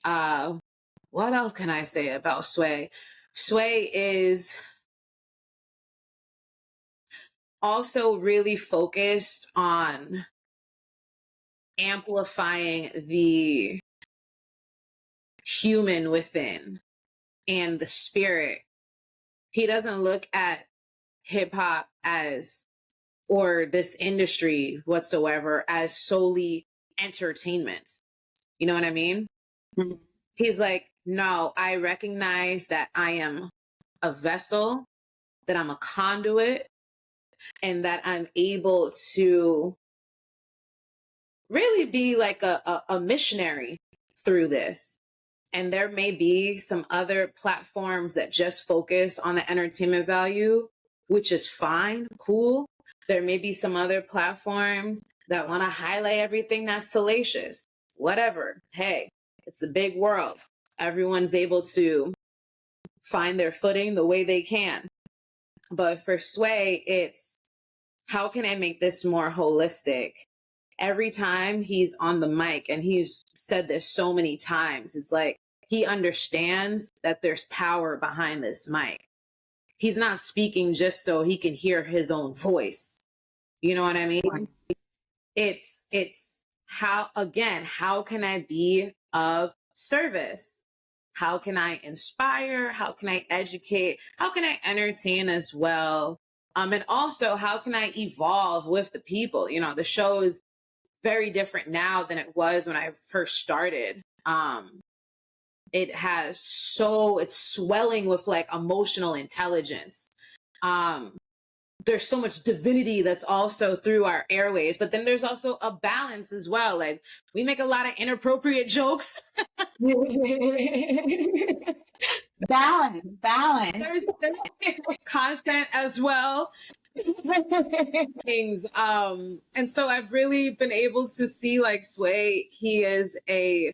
What else can I say about Sway? Sway is also really focused on amplifying the human within and the spirit. He doesn't look at hip hop or this industry whatsoever as solely entertainment. You know what I mean? He's like, no, I recognize that I am a vessel, that I'm a conduit, and that I'm able to really be like a missionary through this. And there may be some other platforms that just focus on the entertainment value, which is fine, cool. There may be some other platforms that want to highlight everything that's salacious, whatever. Hey, it's a big world. Everyone's able to find their footing the way they can. But for Sway, it's how can I make this more holistic? Every time he's on the mic, and he's said this so many times, it's like he understands that there's power behind this mic. He's not speaking just so he can hear his own voice. You know what I mean? It's how can I be of service? How can I inspire? How can I educate? How can I entertain as well? And also, how can I evolve with the people? You know, the show is very different now than it was when I first started. It's swelling with like emotional intelligence. There's so much divinity that's also through our airways, but then there's also a balance as well. Like, we make a lot of inappropriate jokes. Balance. There's content as well. Things. And so I've really been able to see like Sway, he is a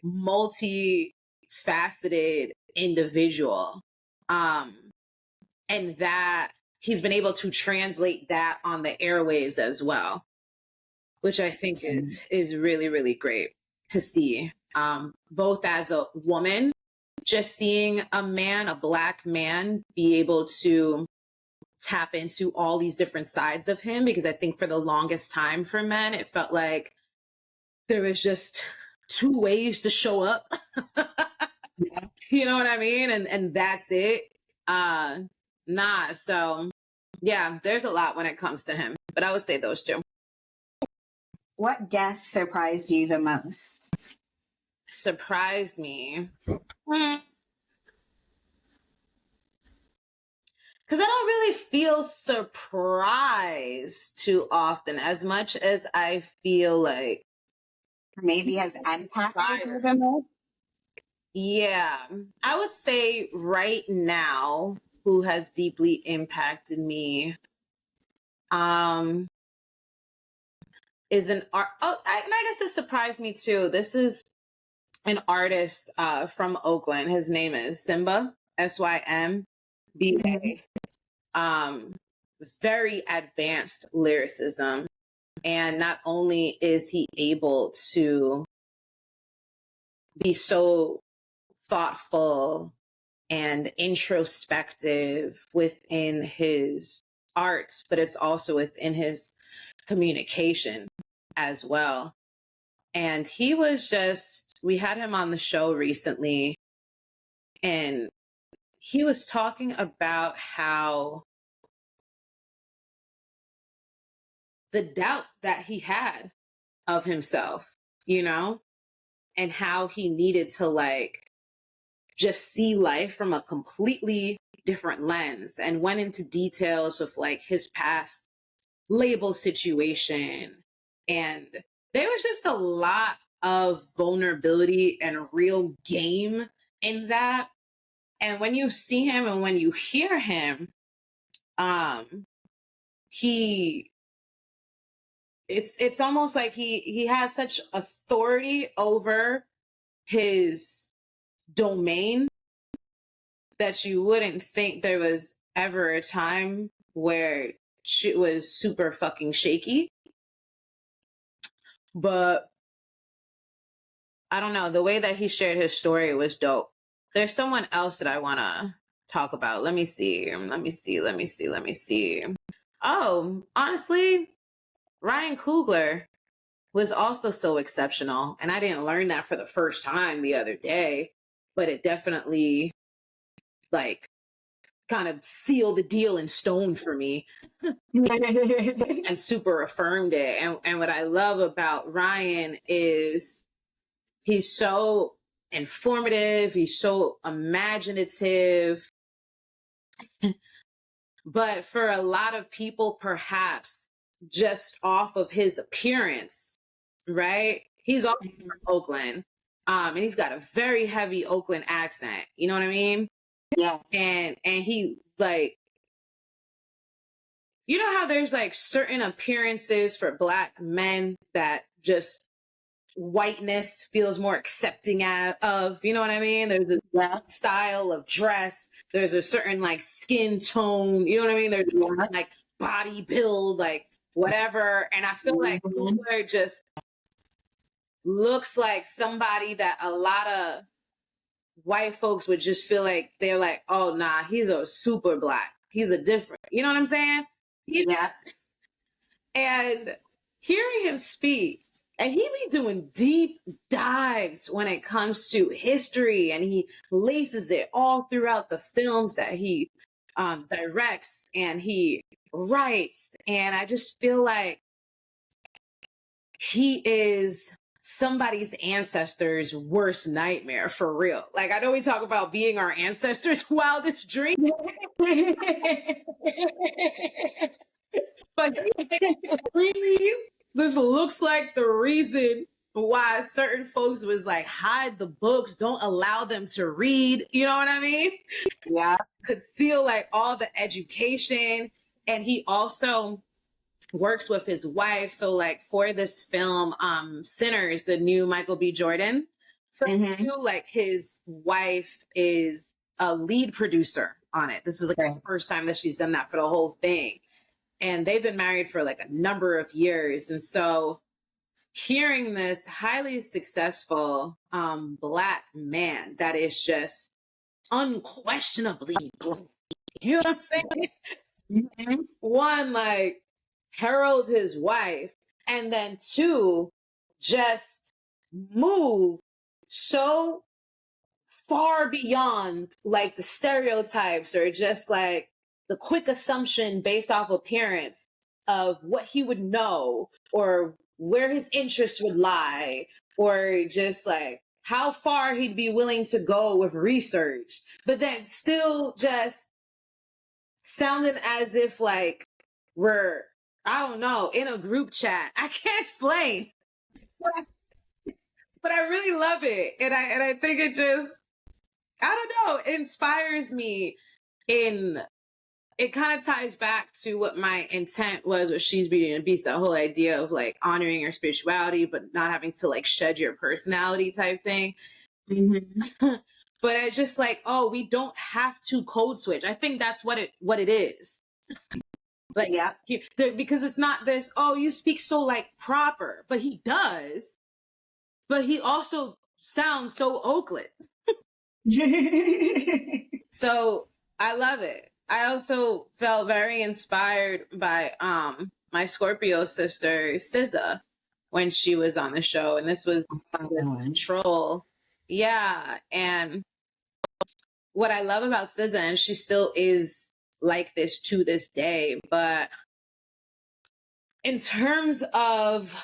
multi-faceted individual. And that he's been able to translate that on the airwaves as well, which I think is really, really great to see. Both as a woman, just seeing a Black man, be able to tap into all these different sides of him, because I think for the longest time for men, it felt like there was just two ways to show up. Yeah. You know what I mean? And that's it. So yeah, there's a lot when it comes to him, but I would say those two. What guest surprised you the most? Surprised me. Because I don't really feel surprised too often, as much as I feel like Maybe has impacted you the most? Yeah, I would say right now, who has deeply impacted me, is an art. Oh, I guess this surprised me too. This is an artist from Oakland. His name is Simba, Symba. Very advanced lyricism, and not only is he able to be so thoughtful and introspective within his art, but it's also within his communication as well. And we had him on the show recently, and he was talking about how the doubt that he had of himself, you know, and how he needed to like just see life from a completely different lens, and went into details of like his past label situation. And there was just a lot of vulnerability and real game in that. And when you see him and when you hear him, it's almost like he has such authority over his domain that you wouldn't think there was ever a time where shit was super fucking shaky. But I don't know, the way that he shared his story was dope. There's someone else that I want to talk about. Let me see. Oh, honestly, Ryan Coogler was also so exceptional. And I didn't learn that for the first time the other day, but it definitely like kind of sealed the deal in stone for me and super affirmed it. And what I love about Ryan is he's so informative, he's so imaginative. But for a lot of people, perhaps just off of his appearance, right? He's also from Oakland. And he's got a very heavy Oakland accent. You know what I mean? Yeah. And he like, you know how there's like certain appearances for Black men that just whiteness feels more accepting of, you know what I mean? There's a style of dress. There's a certain like skin tone, you know what I mean? There's like body build, like whatever. And I feel like Coogler just looks like somebody that a lot of white folks would just feel like they're like, oh nah, he's a super Black. He's a different, you know what I'm saying? Yeah. And hearing him speak, and he be doing deep dives when it comes to history, and he laces it all throughout the films that he directs and he writes. And I just feel like he is somebody's ancestors' worst nightmare, for real. Like, I know we talk about being our ancestors' wildest dream, but really, this looks like the reason why certain folks was like, hide the books, don't allow them to read. You know what I mean? Yeah. Conceal like all the education. And he also works with his wife. So like for this film, Sinners, the new Michael B. Jordan, like his wife is a lead producer on it. This is like the first time that she's done that for the whole thing. And they've been married for like a number of years. And so hearing this highly successful Black man that is just unquestionably Black, you know what I'm saying? One, like, herald his wife, and then two, just move so far beyond like the stereotypes or just like the quick assumption based off appearance of what he would know or where his interests would lie or just like how far he'd be willing to go with research, but then still just sounding as if like we're, I don't know, in a group chat. I can't explain, but I really love it. And I think it just, I don't know, inspires me in, it kind of ties back to what my intent was with She's Beauty and the Beast, that whole idea of like honoring your spirituality, but not having to like shed your personality type thing. But it's just like, oh, we don't have to code switch. I think that's what it is. Like, yeah, because it's not this, oh, you speak so like proper, but he does, but he also sounds so Oakland. So I love it. I also felt very inspired by my Scorpio sister SZA when she was on the show, and this was Control. Yeah, and what I love about SZA, and she still is like this to this day, but in terms of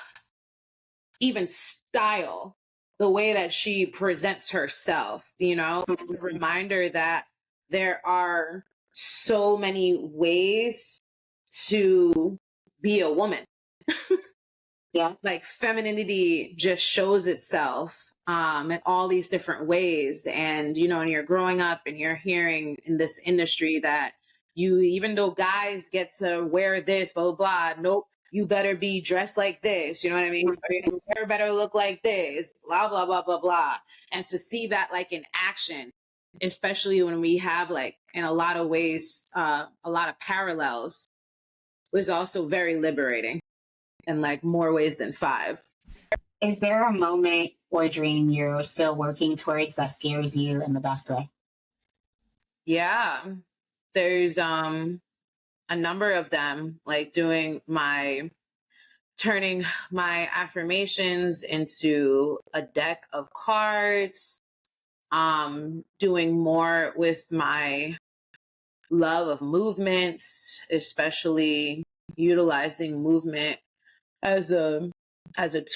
even style, the way that she presents herself, you know, the reminder that there are so many ways to be a woman. Yeah. Like femininity just shows itself in all these different ways. And, you know, and you're growing up and you're hearing in this industry that you, even though guys get to wear this, blah, blah, blah, nope, you better be dressed like this. You know what I mean? Or your hair better look like this, blah, blah, blah, blah, blah. And to see that like in action, especially when we have like in a lot of ways, a lot of parallels, was also very liberating in like more ways than 5. Is there a moment or dream you're still working towards that scares you in the best way? Yeah, there's a number of them, like turning my affirmations into a deck of cards, doing more with my love of movement, especially utilizing movement as a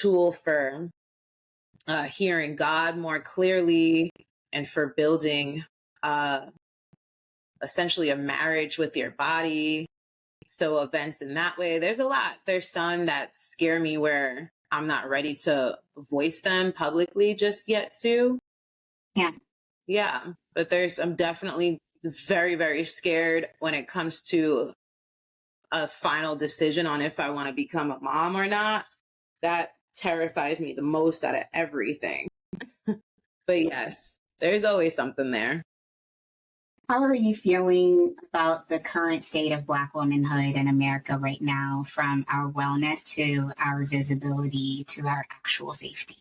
tool for hearing God more clearly and for building essentially a marriage with your body. So events in that way, there's a lot. There's some that scare me where I'm not ready to voice them publicly just yet too. Yeah. But I'm definitely very, very scared when it comes to a final decision on if I want to become a mom or not. That terrifies me the most out of everything. But yes, there's always something there. How are you feeling about the current state of Black womanhood in America right now, from our wellness to our visibility to our actual safety?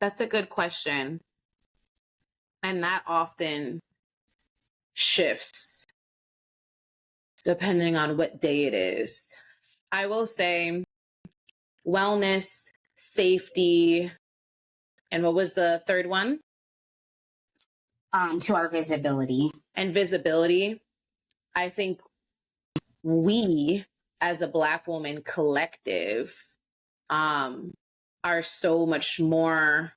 That's a good question. And that often shifts depending on what day it is. I will say wellness, safety, and what was the third one? to our visibility. And visibility, I think we as a Black woman collective are so much more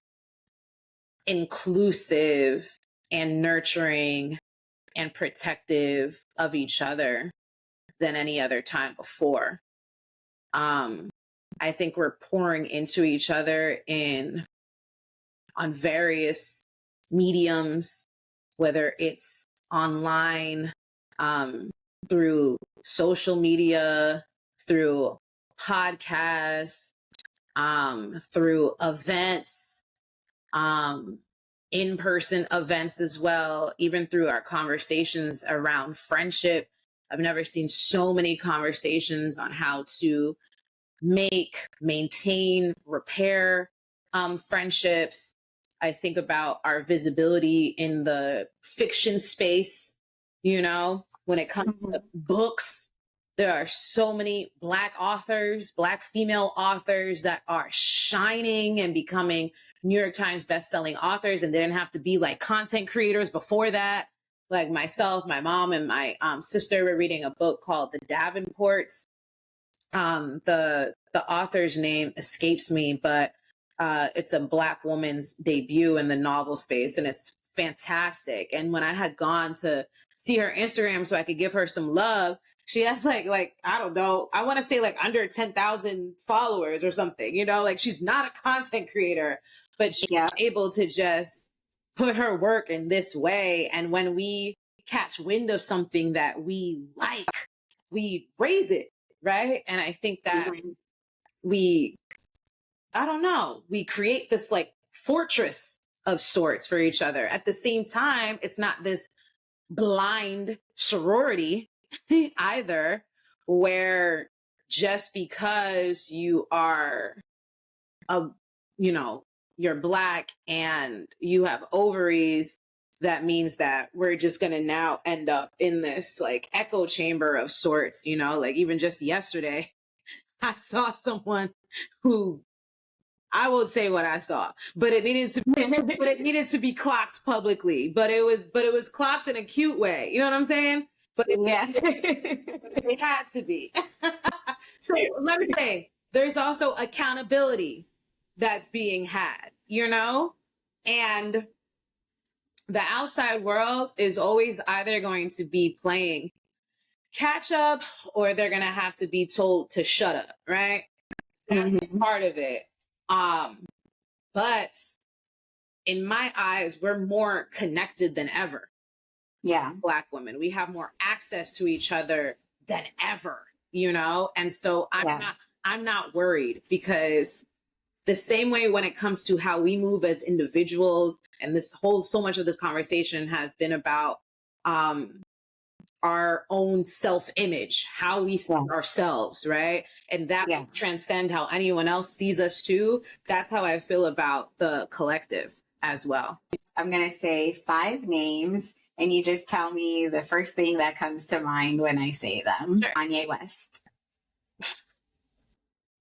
inclusive and nurturing and protective of each other than any other time before. I think we're pouring into each other on various mediums, whether it's online, through social media, through podcasts, through events, in-person events as well, even through our conversations around friendship. I've never seen so many conversations on how to maintain, repair friendships. I think about our visibility in the fiction space, when it comes to books. There are so many Black authors, Black female authors that are shining and becoming New York Times bestselling authors, and they didn't have to be like content creators before that. Like myself, my mom, and my sister were reading a book called The Davenports. The author's name escapes me, but it's a Black woman's debut in the novel space, and it's fantastic. And when I had gone to see her Instagram so I could give her some love, she has like I don't know, I want to say like under 10,000 followers or something, like she's not a content creator, but she's able to just put her work in this way. And when we catch wind of something that we like, we raise it, right? And I think that we create this like fortress of sorts for each other. At the same time, it's not this blind sorority either, where just because you are you're Black and you have ovaries, that means that we're just going to now end up in this like echo chamber of sorts. Like even just yesterday, I saw someone who, I won't say what I saw, but it needed to be clocked publicly, but it was clocked in a cute way. You know what I'm saying? But it had to be. So let me say, there's also accountability that's being had, and the outside world is always either going to be playing catch up or they're going to have to be told to shut up, right? That's part of it. But in my eyes, we're more connected than ever. Yeah. Black women, we have more access to each other than ever, and so I'm not worried, because the same way when it comes to how we move as individuals, and so much of this conversation has been about our own self-image, how we see ourselves, right? And that will transcend how anyone else sees us too. That's how I feel about the collective as well. I'm going to say 5 names, and you just tell me the first thing that comes to mind when I say them. Sure. Kanye West.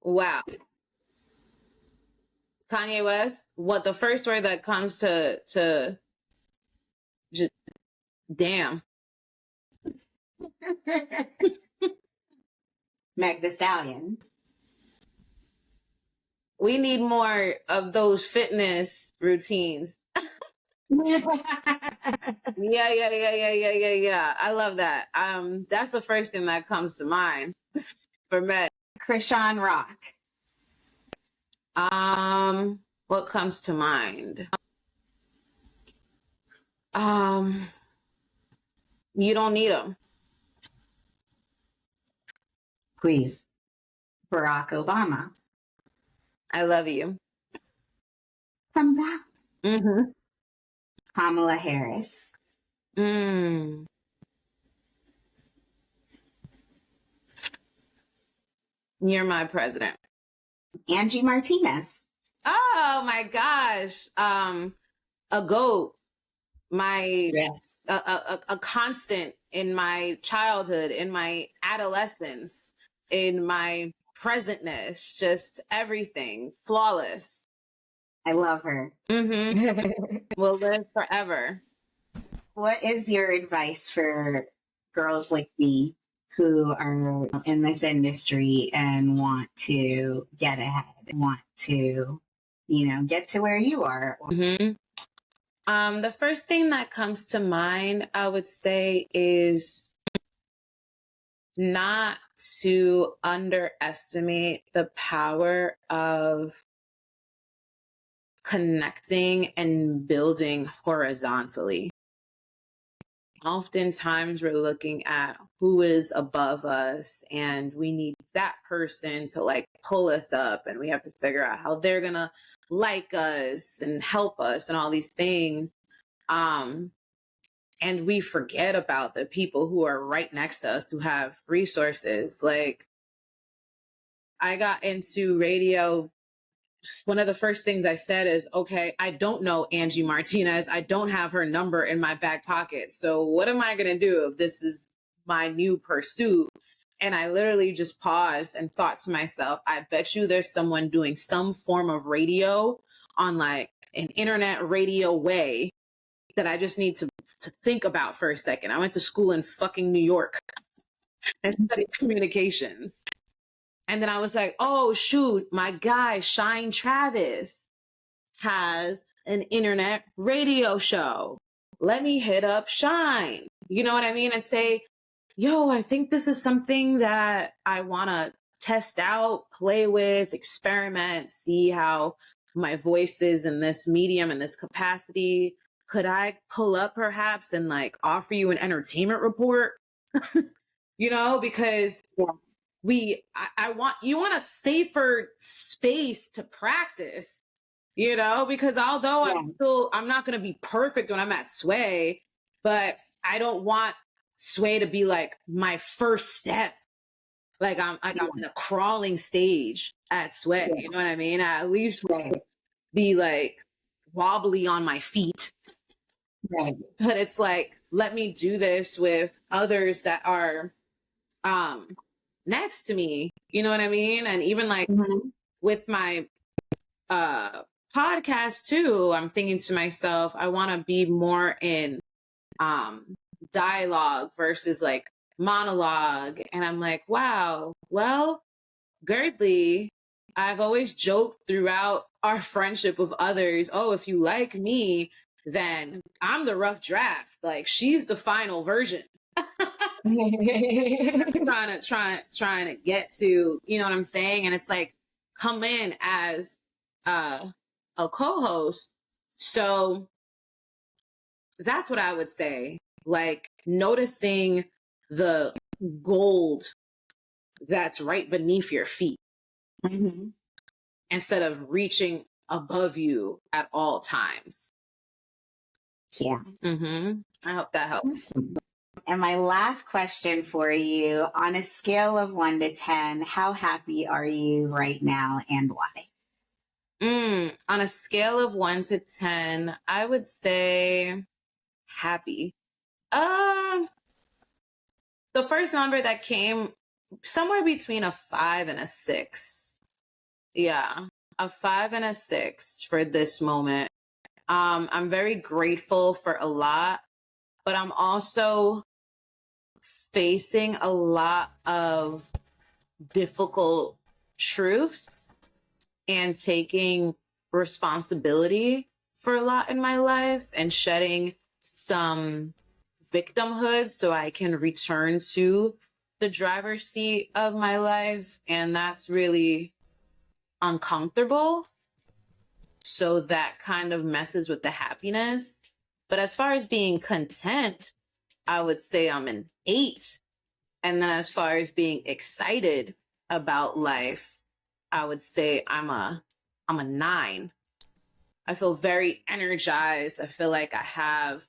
Wow. Kanye West. What the first word that comes to just damn. Meg Thee Stallion. We need more of those fitness routines. Yeah. I love that. That's the first thing that comes to mind for Meg. Krishan Rock. What comes to mind? You don't need them. Please. Barack Obama. I love you. Come back. Mm-hmm. Kamala Harris. You're my president. Angie Martinez. Oh my gosh. A GOAT. A constant in my childhood, in my adolescence, in my presentness, just everything. Flawless. I love her. Mm-hmm. Will live forever. What is your advice for girls like me who are in this industry and want to get ahead, want to, get to where you are? Mm-hmm. The first thing that comes to mind, I would say, is not to underestimate the power of connecting and building horizontally. Oftentimes we're looking at who is above us and we need that person to like pull us up, and we have to figure out how they're gonna like us and help us and all these things. And we forget about the people who are right next to us who have resources. Like, I got into radio, one of the first things I said is, okay, I don't know Angie Martinez. I don't have her number in my back pocket. So what am I going to do if this is my new pursuit? And I literally just paused and thought to myself, I bet you there's someone doing some form of radio on like an internet radio way that I just need to think about for a second. I went to school in fucking New York and studied communications. And then I was like, oh, shoot, my guy, Shine Travis, has an internet radio show. Let me hit up Shine. You know what I mean? And say, yo, I think this is something that I want to test out, play with, experiment, see how my voice is in this medium, in this capacity. Could I pull up perhaps and like offer you an entertainment report? Because I want, you want a safer space to practice, because although I'm not going to be perfect when I'm at Sway, but I don't want Sway to be like my first step. Like I'm in the crawling stage at Sway. You know what I mean? I at least be like wobbly on my feet. Right. But it's like, let me do this with others that are, next to me, you know what I mean? And even like with my podcast too, I'm thinking to myself, I want to be more in dialogue versus like monologue. And I'm like, wow, well, Girdley, I've always joked throughout our friendship with others, oh, if you like me, then I'm the rough draft. Like, she's the final version. trying to get to, you know what I'm saying? And it's like, come in as a co-host. So that's what I would say. Like, noticing the gold that's right beneath your feet instead of reaching above you at all times. Yeah. I hope that helps. Awesome. And my last question for you, on a scale of 1 to 10, how happy are you right now and why? On a scale of 1 to 10, I would say happy. The first number that came, somewhere between a 5 and a 6. Yeah, a 5 and a 6 for this moment. I'm very grateful for a lot, but I'm also facing a lot of difficult truths and taking responsibility for a lot in my life and shedding some victimhood so I can return to the driver's seat of my life. And that's really uncomfortable. So that kind of messes with the happiness. But as far as being content, I would say I'm an 8. And then as far as being excited about life, I would say I'm a 9. I feel very energized. I feel like I have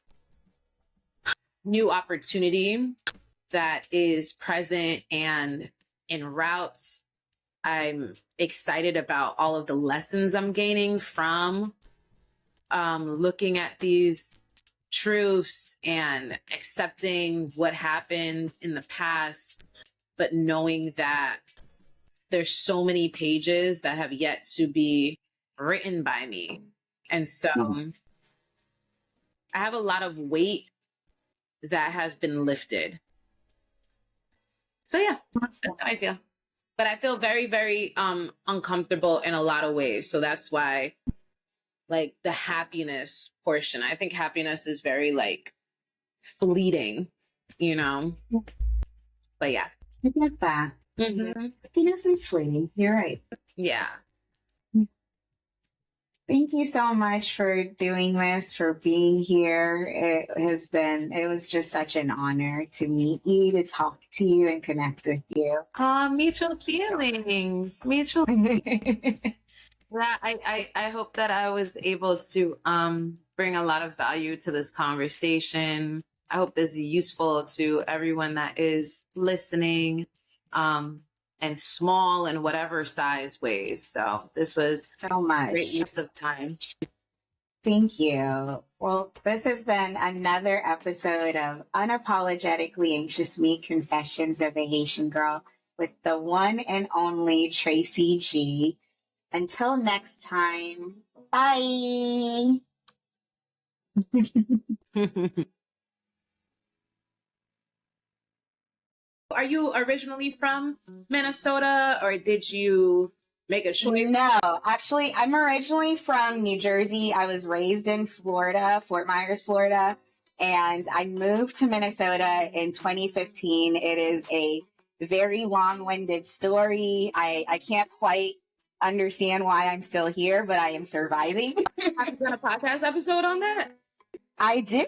new opportunity that is present and en route. I'm excited about all of the lessons I'm gaining from looking at these truths and accepting what happened in the past, but knowing that there's so many pages that have yet to be written by me. And so I have a lot of weight that has been lifted. So yeah, that's how I feel. But I feel very, very uncomfortable in a lot of ways. So that's why, like, the happiness portion, I think happiness is very, like, fleeting, you know? But yeah. I get that. Mm-hmm. Happiness is fleeting. You're right. Yeah. Thank you so much for doing this, for being here. It was just such an honor to meet you, to talk to you and connect with you. Mutual feelings. Mutual. Yeah, I hope that I was able to bring a lot of value to this conversation. I hope this is useful to everyone that is listening, and small and whatever size ways. So this was so much great use of time. Thank you. Well, this has been another episode of Unapologetically Anxious Me, Confessions of a Haitian Girl with the one and only Tracy G. Until next time, bye. Are you originally from Minnesota, or did you make a choice? No, actually, I'm originally from New Jersey. I was raised in Florida, Fort Myers, Florida, and I moved to Minnesota in 2015. It is a very long-winded story. I can't quite understand why I'm still here, but I am surviving. Have you done a podcast episode on that? I do.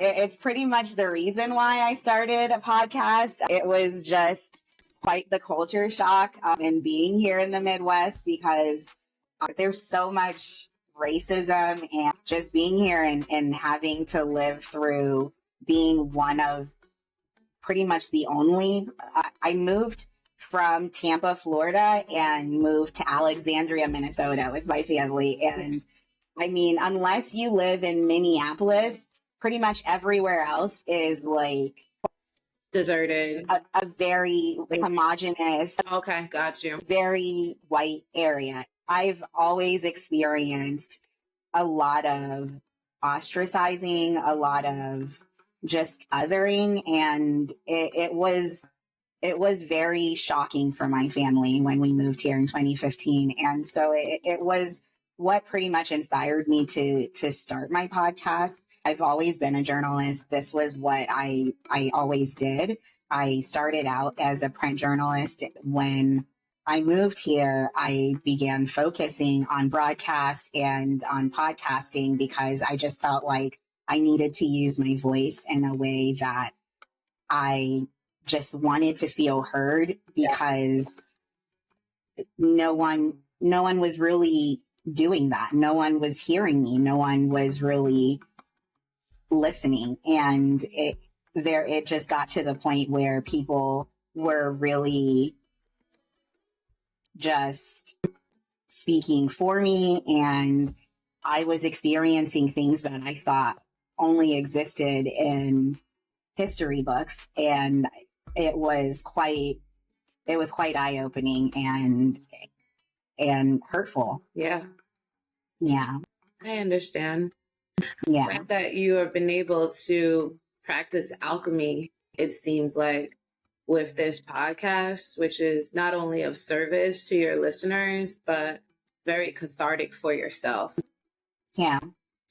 It's pretty much the reason why I started a podcast. It was just quite the culture shock in being here in the Midwest, because there's so much racism, and just being here and having to live through being one of pretty much the only. I moved from Tampa, Florida, and moved to Alexandria, Minnesota with my family. And I mean, unless you live in Minneapolis, pretty much everywhere else is like deserted, a very homogenous, okay, got you, very white area. I've always experienced a lot of ostracizing, a lot of just othering, and it was very shocking for my family when we moved here in 2015. And so it was what pretty much inspired me to start my podcast. I've always been a journalist. This was what I always did. I started out as a print journalist. When I moved here, I began focusing on broadcast and on podcasting, because I just felt like I needed to use my voice in a way that I just wanted to feel heard, because no one was really doing that. No one was hearing me. No one was really listening. And it just got to the point where people were really just speaking for me, and I was experiencing things that I thought only existed in history books, and it was quite eye-opening and hurtful. Yeah, I understand. Yeah, The fact that you have been able to practice alchemy, it seems like, with this podcast, which is not only of service to your listeners, but very cathartic for yourself. Yeah.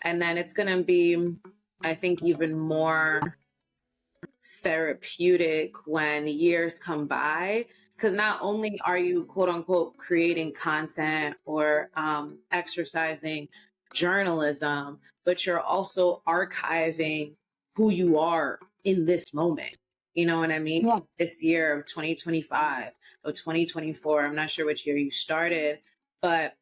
And then it's going to be, I think, even more therapeutic when years come by, because not only are you, quote unquote, creating content or exercising journalism, but you're also archiving who you are in this moment. You know what I mean? Yeah. This year of 2025 or 2024, I'm not sure which year you started, but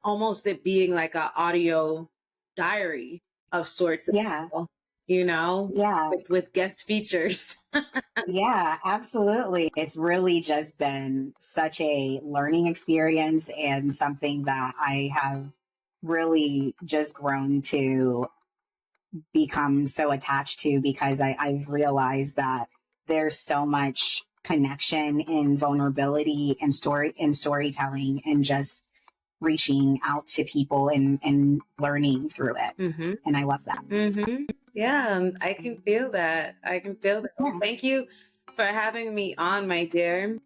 almost it being like an audio diary of sorts. Yeah. You know? Yeah. With guest features. Yeah, absolutely. It's really just been such a learning experience, and something that I have really just grown to become so attached to, because I've realized that there's so much connection in vulnerability and storytelling, and just reaching out to people and learning through it. Mm-hmm. And I love that. Mm-hmm. Yeah, I can feel that. I can feel that. Yeah. Thank you for having me on, my dear.